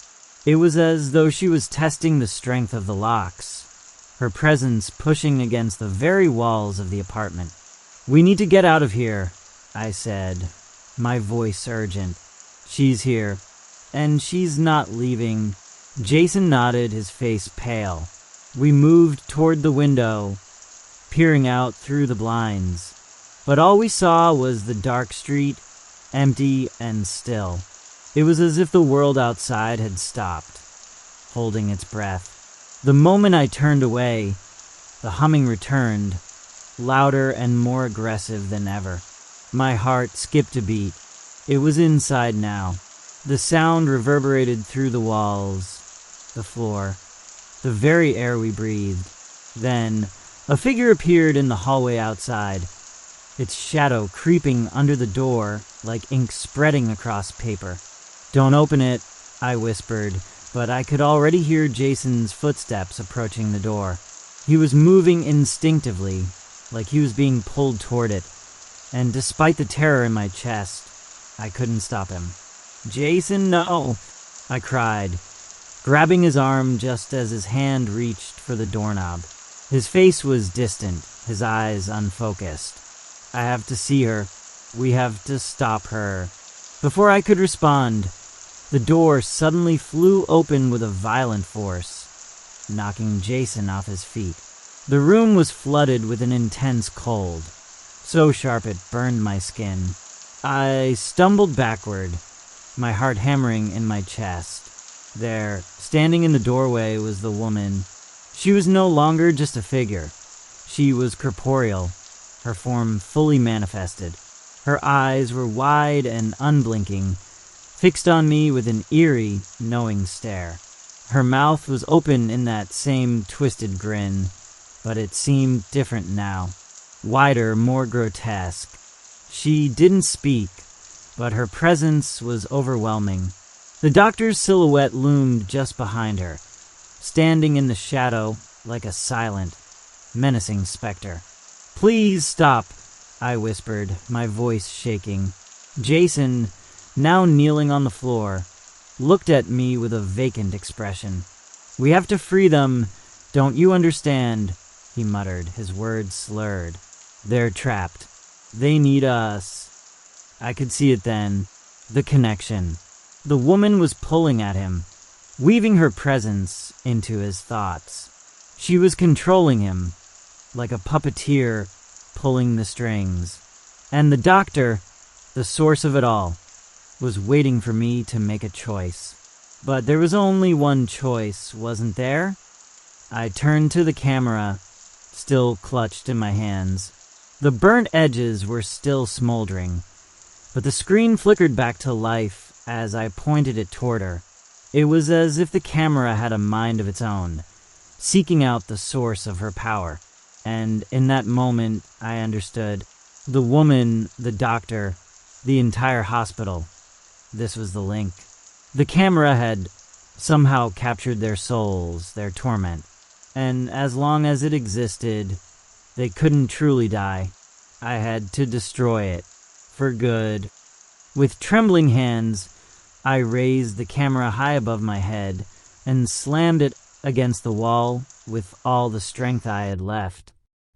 It was as though she was testing the strength of the locks, her presence pushing against the very walls of the apartment. "We need to get out of here," I said, my voice urgent. "She's here, and she's not leaving." Jason nodded, his face pale. We moved toward the window, peering out through the blinds. But all we saw was the dark street, empty and still. It was as if the world outside had stopped, holding its breath. The moment I turned away, the humming returned, louder and more aggressive than ever. My heart skipped a beat. It was inside now. The sound reverberated through the walls, the floor, the very air we breathed. Then, a figure appeared in the hallway outside, its shadow creeping under the door like ink spreading across paper. "Don't open it," I whispered, but I could already hear Jason's footsteps approaching the door. He was moving instinctively, like he was being pulled toward it, and despite the terror in my chest, I couldn't stop him. "Jason, no!" I cried, grabbing his arm just as his hand reached for the doorknob. His face was distant, his eyes unfocused. "I have to see her. We have to stop her." Before I could respond, the door suddenly flew open with a violent force, knocking Jason off his feet. The room was flooded with an intense cold, so sharp it burned my skin. I stumbled backward, my heart hammering in my chest. There, standing in the doorway, was the woman. She was no longer just a figure. She was corporeal, her form fully manifested. Her eyes were wide and unblinking, fixed on me with an eerie, knowing stare. Her mouth was open in that same twisted grin, but it seemed different now, wider, more grotesque. She didn't speak, but her presence was overwhelming. The doctor's silhouette loomed just behind her, standing in the shadow like a silent, menacing specter. "Please stop," I whispered, my voice shaking. Jason, now kneeling on the floor, looked at me with a vacant expression. "We have to free them, don't you understand?" he muttered, his words slurred. "They're trapped. They need us." I could see it then, the connection. The woman was pulling at him, weaving her presence into his thoughts. She was controlling him, like a puppeteer pulling the strings. And the doctor, the source of it all, was waiting for me to make a choice. But there was only one choice, wasn't there? I turned to the camera, still clutched in my hands. The burnt edges were still smoldering, but the screen flickered back to life as I pointed it toward her. It was as if the camera had a mind of its own, seeking out the source of her power. And in that moment, I understood. The woman, the doctor, the entire hospital. This was the link. The camera had somehow captured their souls, their torment. And as long as it existed, they couldn't truly die. I had to destroy it. For good. With trembling hands, I raised the camera high above my head and slammed it against the wall with all the strength I had left.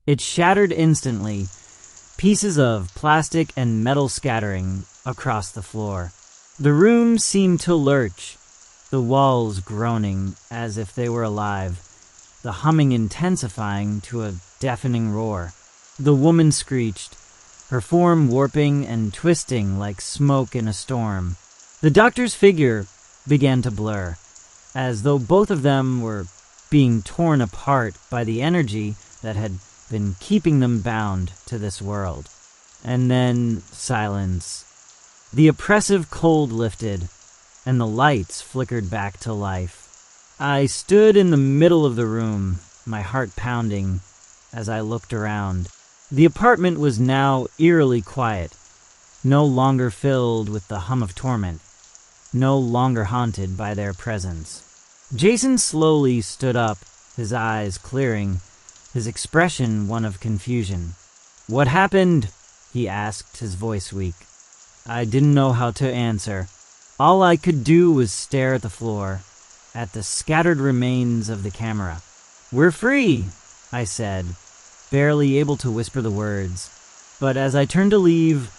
It shattered instantly, pieces of plastic and metal scattering across the floor. The room seemed to lurch, the walls groaning as if they were alive, the humming intensifying to a deafening roar. The woman screeched, her form warping and twisting like smoke in a storm. The doctor's figure began to blur, as though both of them were being torn apart by the energy that had been keeping them bound to this world. And then silence. The oppressive cold lifted, and the lights flickered back to life. I stood in the middle of the room, my heart pounding, as I looked around. The apartment was now eerily quiet, no longer filled with the hum of torment, no longer haunted by their presence. Jason slowly stood up, his eyes clearing, his expression one of confusion. "What happened?" he asked, his voice weak. I didn't know how to answer. All I could do was stare at the floor, at the scattered remains of the camera. "We're free," I said, barely able to whisper the words. But as I turned to leave,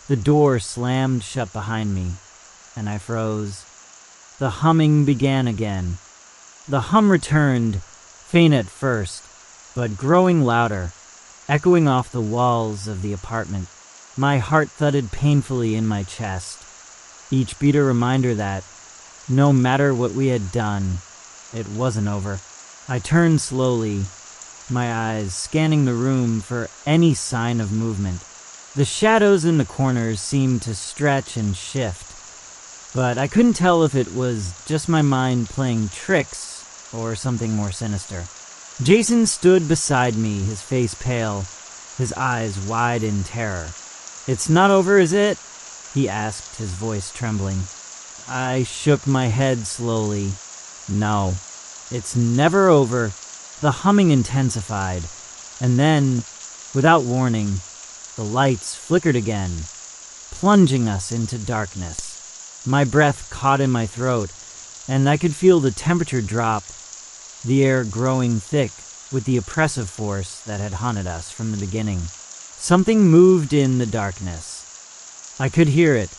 the door slammed shut behind me, and I froze. The humming began again. The hum returned, faint at first, but growing louder, echoing off the walls of the apartment. My heart thudded painfully in my chest, each beat a reminder that, no matter what we had done, it wasn't over. I turned slowly, my eyes scanning the room for any sign of movement. The shadows in the corners seemed to stretch and shift, but I couldn't tell if it was just my mind playing tricks or something more sinister. Jason stood beside me, his face pale, his eyes wide in terror. "It's not over, is it?" he asked, his voice trembling. I shook my head slowly. "No, it's never over." The humming intensified, and then, without warning, the lights flickered again, plunging us into darkness. My breath caught in my throat, and I could feel the temperature drop, the air growing thick with the oppressive force that had haunted us from the beginning. Something moved in the darkness. I could hear it,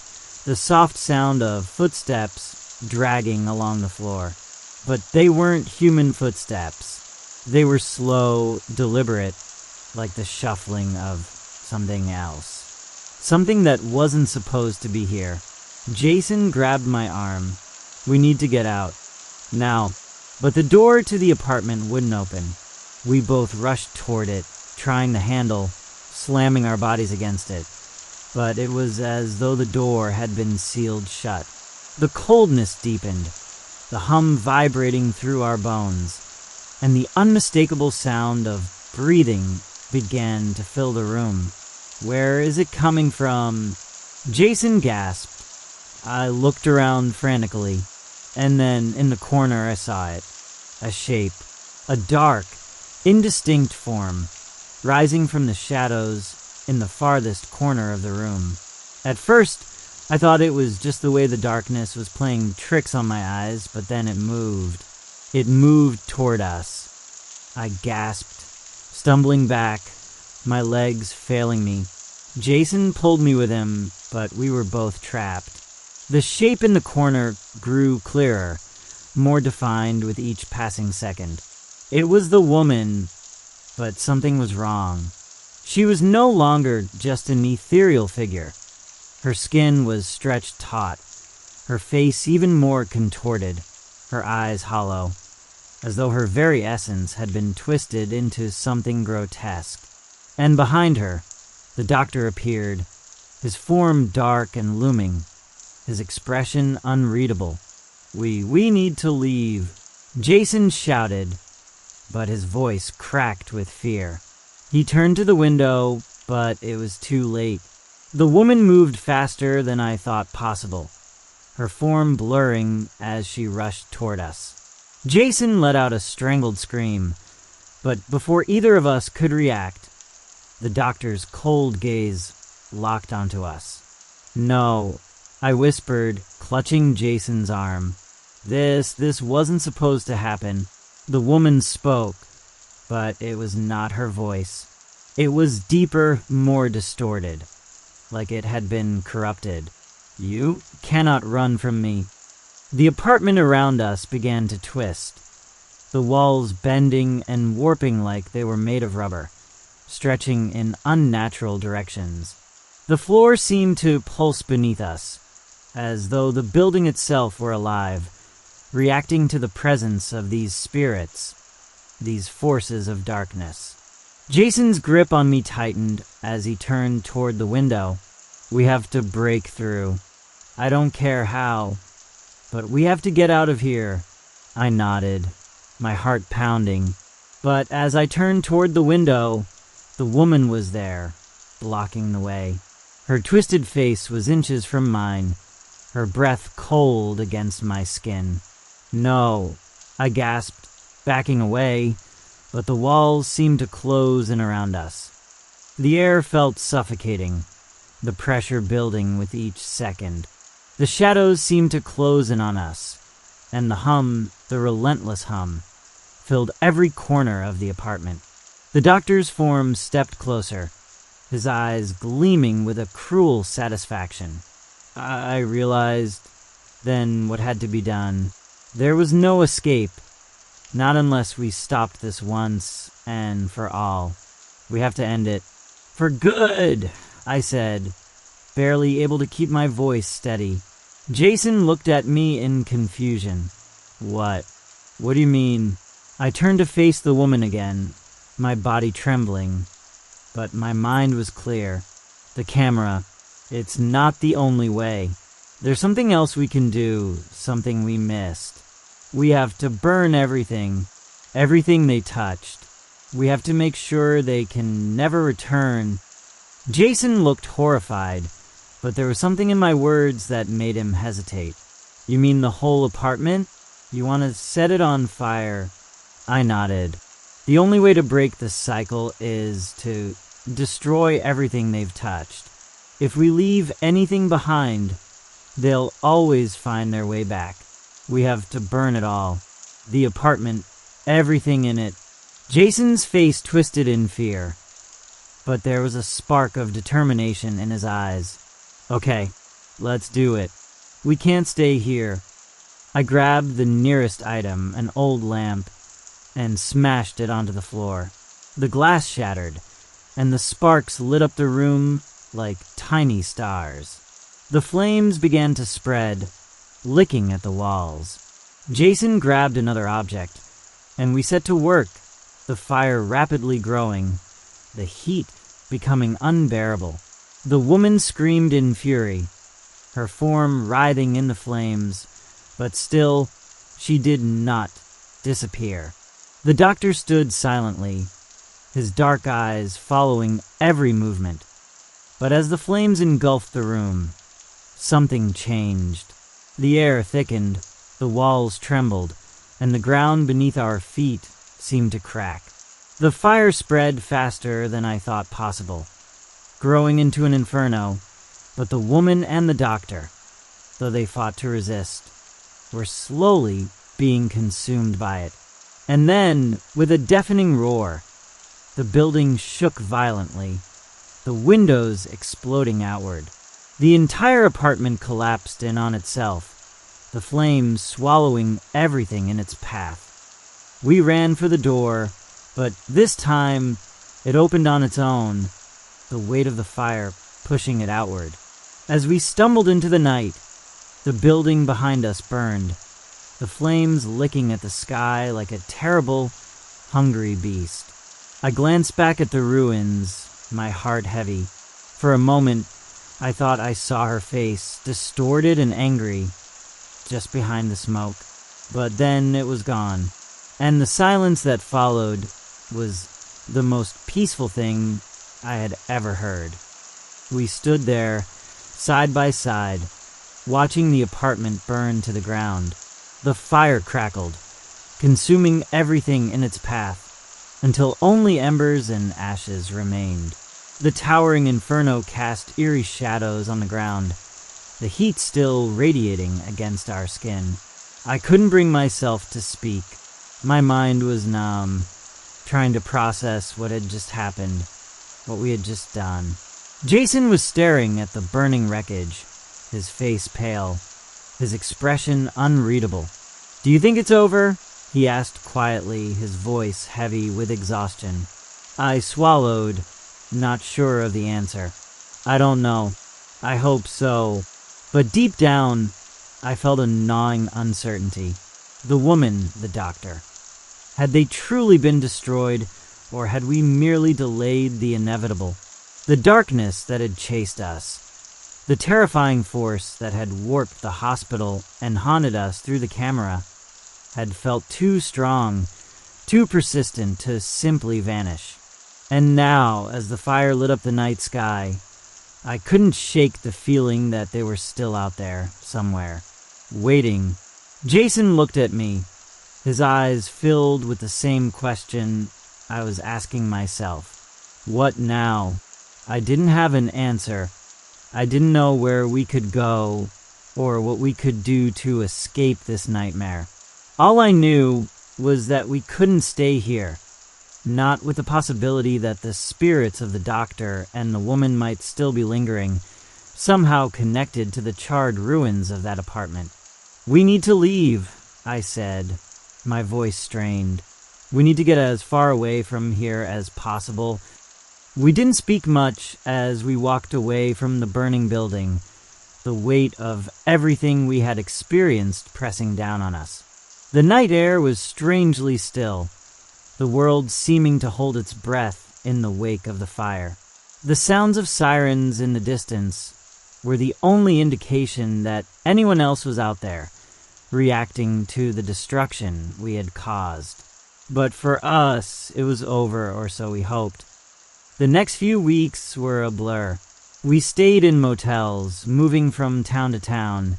the soft sound of footsteps dragging along the floor. But they weren't human footsteps. They were slow, deliberate, like the shuffling of something else. Something that wasn't supposed to be here. Jason grabbed my arm. "We need to get out. Now." But the door to the apartment wouldn't open. We both rushed toward it, trying the handle, slamming our bodies against it. But it was as though the door had been sealed shut. The coldness deepened, the hum vibrating through our bones, and the unmistakable sound of breathing began to fill the room. "Where is it coming from?" Jason gasped. I looked around frantically, and then in the corner I saw it. A shape, a dark, indistinct form, rising from the shadows in the farthest corner of the room. At first, I thought it was just the way the darkness was playing tricks on my eyes, but then it moved. It moved toward us. I gasped, stumbling back, my legs failing me. Jason pulled me with him, but we were both trapped. The shape in the corner grew clearer, more defined with each passing second. It was the woman, but something was wrong. She was no longer just an ethereal figure. Her skin was stretched taut, her face even more contorted, her eyes hollow, as though her very essence had been twisted into something grotesque. And behind her, the doctor appeared, his form dark and looming, his expression unreadable. We need to leave," Jason shouted, but his voice cracked with fear. He turned to the window, but it was too late. The woman moved faster than I thought possible, her form blurring as she rushed toward us. Jason let out a strangled scream, but before either of us could react, the doctor's cold gaze locked onto us. "No," I whispered, clutching Jason's arm. This wasn't supposed to happen. The woman spoke, but it was not her voice. It was deeper, more distorted, like it had been corrupted. "You cannot run from me." The apartment around us began to twist, the walls bending and warping like they were made of rubber, stretching in unnatural directions. The floor seemed to pulse beneath us, as though the building itself were alive, reacting to the presence of these spirits, these forces of darkness. Jason's grip on me tightened as he turned toward the window. We have to break through. I don't care how, but we have to get out of here. I nodded, my heart pounding. But as I turned toward the window, the woman was there, blocking the way. Her twisted face was inches from mine, her breath cold against my skin. No, I gasped, backing away, but the walls seemed to close in around us. The air felt suffocating, the pressure building with each second. The shadows seemed to close in on us, and the hum, the relentless hum, filled every corner of the apartment. The doctor's form stepped closer, his eyes gleaming with a cruel satisfaction. I realized then what had to be done. There was no escape, not unless we stopped this once and for all. We have to end it. For good, I said, barely able to keep my voice steady. Jason looked at me in confusion. What? What do you mean? I turned to face the woman again, my body trembling, but my mind was clear. The camera, it's not the only way. There's something else we can do, something we missed. We have to burn everything they touched. We have to make sure they can never return. Jason looked horrified, but there was something in my words that made him hesitate. You mean the whole apartment? You want to set it on fire? I nodded. The only way to break the cycle is to destroy everything they've touched. If we leave anything behind, they'll always find their way back. We have to burn it all. The apartment, everything in it. Jason's face twisted in fear, but there was a spark of determination in his eyes. Okay, let's do it. We can't stay here. I grabbed the nearest item, an old lamp, and smashed it onto the floor. The glass shattered, and the sparks lit up the room like tiny stars. The flames began to spread, licking at the walls. Jason grabbed another object, and we set to work, the fire rapidly growing, the heat becoming unbearable. The woman screamed in fury, her form writhing in the flames, but still, she did not disappear. The doctor stood silently, his dark eyes following every movement. But as the flames engulfed the room, something changed. The air thickened, the walls trembled, and the ground beneath our feet seemed to crack. The fire spread faster than I thought possible, growing into an inferno, but the woman and the doctor, though they fought to resist, were slowly being consumed by it. And then, with a deafening roar, the building shook violently, the windows exploding outward. The entire apartment collapsed in on itself, the flames swallowing everything in its path. We ran for the door, but this time it opened on its own, the weight of the fire pushing it outward. As we stumbled into the night, the building behind us burned, the flames licking at the sky like a terrible, hungry beast. I glanced back at the ruins, my heart heavy. For a moment, I thought I saw her face, distorted and angry, just behind the smoke. But then it was gone, and the silence that followed was the most peaceful thing I had ever heard. We stood there, side by side, watching the apartment burn to the ground. The fire crackled, consuming everything in its path, until only embers and ashes remained. The towering inferno cast eerie shadows on the ground, the heat still radiating against our skin. I couldn't bring myself to speak. My mind was numb, trying to process what had just happened, what we had just done. Jason was staring at the burning wreckage, his face pale, his expression unreadable. "Do you think it's over?" he asked quietly, his voice heavy with exhaustion. I swallowed, not sure of the answer. I don't know. I hope so. But deep down, I felt a gnawing uncertainty. The woman, the doctor. Had they truly been destroyed, or had we merely delayed the inevitable? The darkness that had chased us, the terrifying force that had warped the hospital and haunted us through the camera, had felt too strong, too persistent to simply vanish. And now, as the fire lit up the night sky, I couldn't shake the feeling that they were still out there, somewhere, waiting. Jason looked at me, his eyes filled with the same question I was asking myself. What now? I didn't have an answer. I didn't know where we could go or what we could do to escape this nightmare. All I knew was that we couldn't stay here, not with the possibility that the spirits of the doctor and the woman might still be lingering, somehow connected to the charred ruins of that apartment. "We need to leave," I said, my voice strained. "We need to get as far away from here as possible." We didn't speak much as we walked away from the burning building, the weight of everything we had experienced pressing down on us. The night air was strangely still, the world seeming to hold its breath in the wake of the fire. The sounds of sirens in the distance were the only indication that anyone else was out there, reacting to the destruction we had caused. But for us, it was over, or so we hoped. The next few weeks were a blur. We stayed in motels, moving from town to town,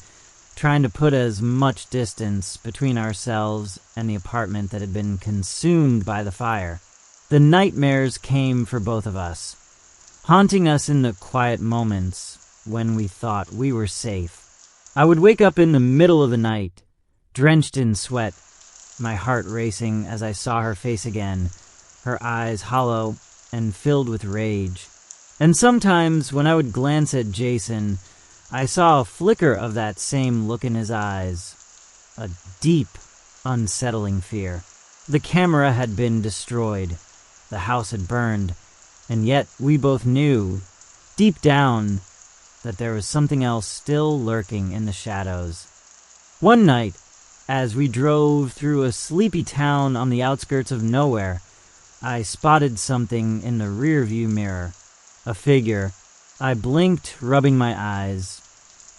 trying to put as much distance between ourselves and the apartment that had been consumed by the fire. The nightmares came for both of us, haunting us in the quiet moments when we thought we were safe. I would wake up in the middle of the night, drenched in sweat, my heart racing as I saw her face again, her eyes hollow and filled with rage. And sometimes when I would glance at Jason, I saw a flicker of that same look in his eyes, a deep, unsettling fear. The camera had been destroyed, the house had burned, and yet we both knew, deep down, that there was something else still lurking in the shadows. One night, as we drove through a sleepy town on the outskirts of nowhere, I spotted something in the rearview mirror, a figure. I blinked, rubbing my eyes,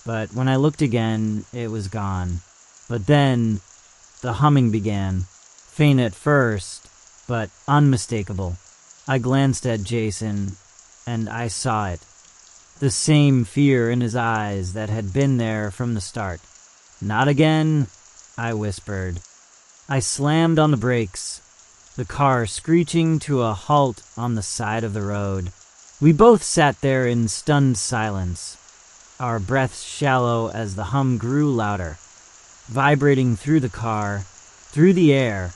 but when I looked again, it was gone. But then, the humming began, faint at first, but unmistakable. I glanced at Jason, and I saw it. The same fear in his eyes that had been there from the start. "Not again," I whispered. I slammed on the brakes, the car screeching to a halt on the side of the road. We both sat there in stunned silence, our breaths shallow as the hum grew louder, vibrating through the car, through the air,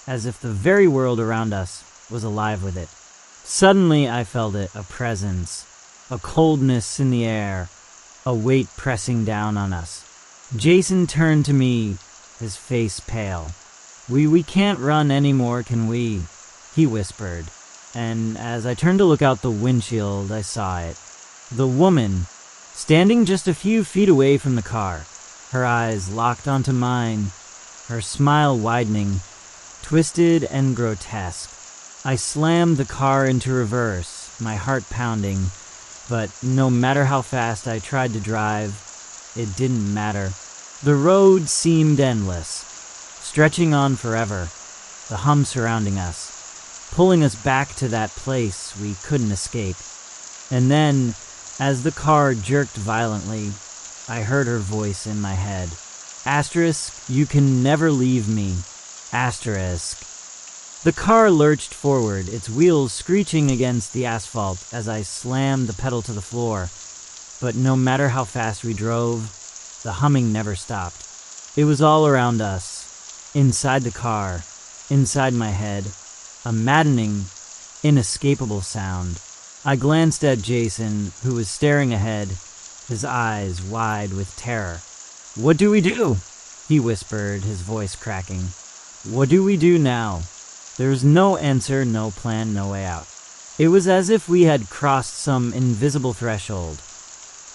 as if the very world around us was alive with it. Suddenly I felt it, a presence, a coldness in the air, a weight pressing down on us. Jason turned to me, his face pale. We can't run anymore, can we?" he whispered. And as I turned to look out the windshield, I saw it. The woman, standing just a few feet away from the car, her eyes locked onto mine, her smile widening, twisted and grotesque. I slammed the car into reverse, my heart pounding, but no matter how fast I tried to drive, it didn't matter. The road seemed endless, stretching on forever, the hum surrounding us, pulling us back to that place we couldn't escape. And then, as the car jerked violently, I heard her voice in my head. Asterisk, you can never leave me. Asterisk. The car lurched forward, its wheels screeching against the asphalt as I slammed the pedal to the floor. But no matter how fast we drove, the humming never stopped. It was all around us, inside the car, inside my head, a maddening, inescapable sound. I glanced at Jason, who was staring ahead, his eyes wide with terror. "What do we do?" he whispered, his voice cracking. "What do we do now?" There was no answer, no plan, no way out. It was as if we had crossed some invisible threshold,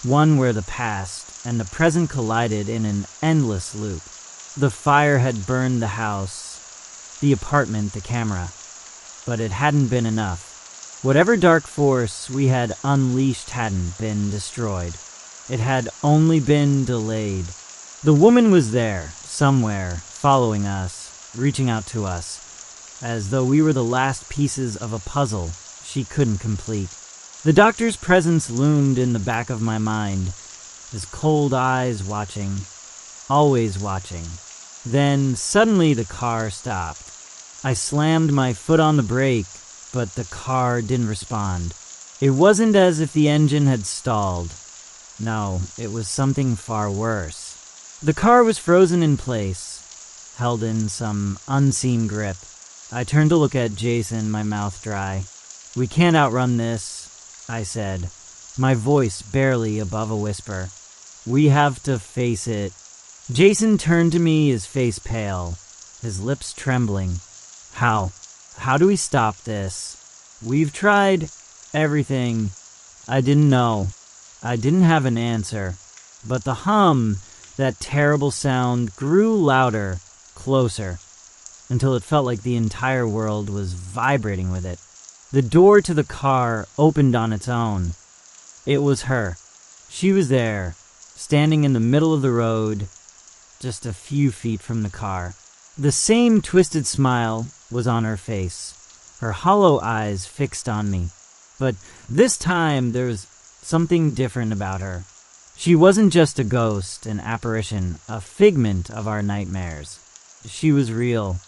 one where the past and the present collided in an endless loop. The fire had burned the house, the apartment, the camera, but it hadn't been enough. Whatever dark force we had unleashed hadn't been destroyed. It had only been delayed. The woman was there, somewhere, following us, reaching out to us, as though we were the last pieces of a puzzle she couldn't complete. The doctor's presence loomed in the back of my mind, his cold eyes watching, always watching. Then suddenly the car stopped. I slammed my foot on the brake, but the car didn't respond. It wasn't as if the engine had stalled. No, it was something far worse. The car was frozen in place, held in some unseen grip. I turned to look at Jason, my mouth dry. "We can't outrun this," I said, my voice barely above a whisper. "We have to face it." Jason turned to me, his face pale, his lips trembling. How do we stop this? We've tried everything." I didn't know. I didn't have an answer. But the hum, that terrible sound, grew louder, closer, until it felt like the entire world was vibrating with it. The door to the car opened on its own. It was her. She was there, standing in the middle of the road, just a few feet from the car. The same twisted smile was on her face, her hollow eyes fixed on me. But this time there was something different about her. She wasn't just a ghost, an apparition, a figment of our nightmares. She was real,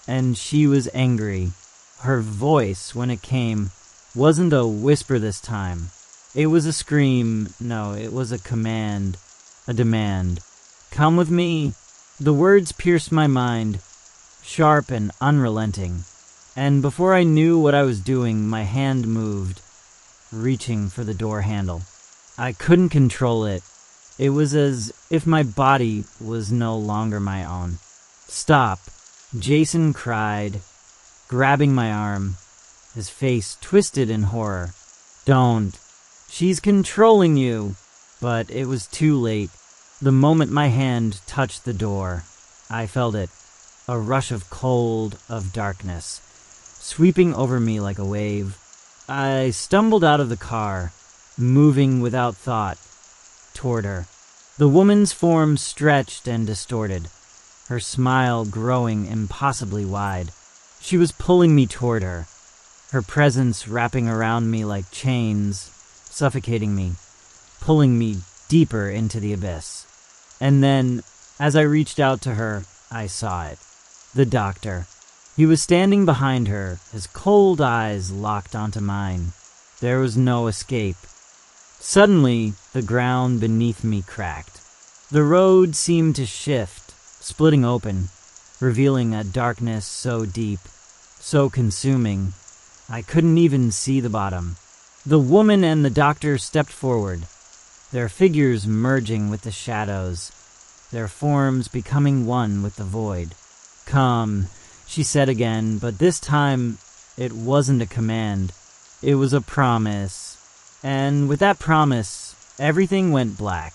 and she was angry. Her voice, when it came, wasn't a whisper this time. It was a scream. No, it was a command, a demand. "Come with me." The words pierced my mind, sharp and unrelenting. And before I knew what I was doing, my hand moved, reaching for the door handle. I couldn't control it. It was as if my body was no longer my own. "Stop," Jason cried, grabbing my arm, his face twisted in horror. "Don't. She's controlling you." But it was too late. The moment my hand touched the door, I felt it, a rush of cold, of darkness, sweeping over me like a wave. I stumbled out of the car, moving without thought, toward her. The woman's form stretched and distorted, her smile growing impossibly wide. She was pulling me toward her, her presence wrapping around me like chains, suffocating me, pulling me deeper into the abyss. And then, as I reached out to her, I saw it. The doctor. He was standing behind her, his cold eyes locked onto mine. There was no escape. Suddenly, the ground beneath me cracked. The road seemed to shift, splitting open, revealing a darkness so deep, so consuming, I couldn't even see the bottom. The woman and the doctor stepped forward, their figures merging with the shadows, their forms becoming one with the void. "Come," she said again, but this time it wasn't a command. It was a promise. And with that promise, everything went black.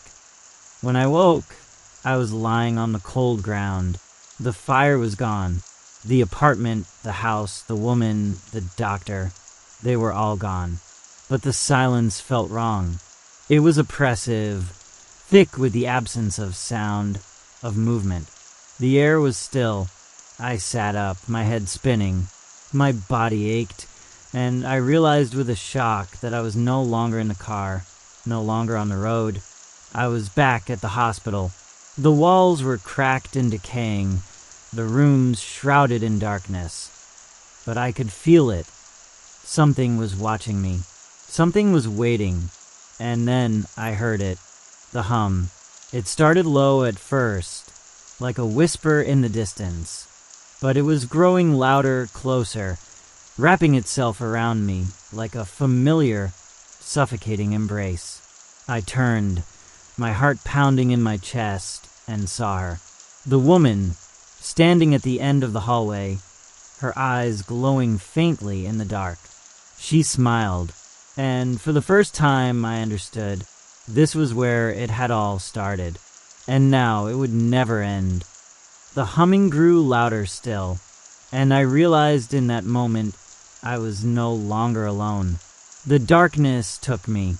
When I woke, I was lying on the cold ground. The fire was gone. The apartment, the house, the woman, the doctor, they were all gone. But the silence felt wrong. It was oppressive, thick with the absence of sound, of movement. The air was still. I sat up, my head spinning. My body ached, and I realized with a shock that I was no longer in the car, no longer on the road. I was back at the hospital. The walls were cracked and decaying, the rooms shrouded in darkness. But I could feel it. Something was watching me. Something was waiting. And then I heard it. The hum. It started low at first, like a whisper in the distance. But it was growing louder, closer, wrapping itself around me like a familiar, suffocating embrace. I turned, my heart pounding in my chest, and saw her. The woman, standing at the end of the hallway, her eyes glowing faintly in the dark. She smiled, and for the first time I understood. This was where it had all started, and now it would never end. The humming grew louder still, and I realized in that moment I was no longer alone. The darkness took me,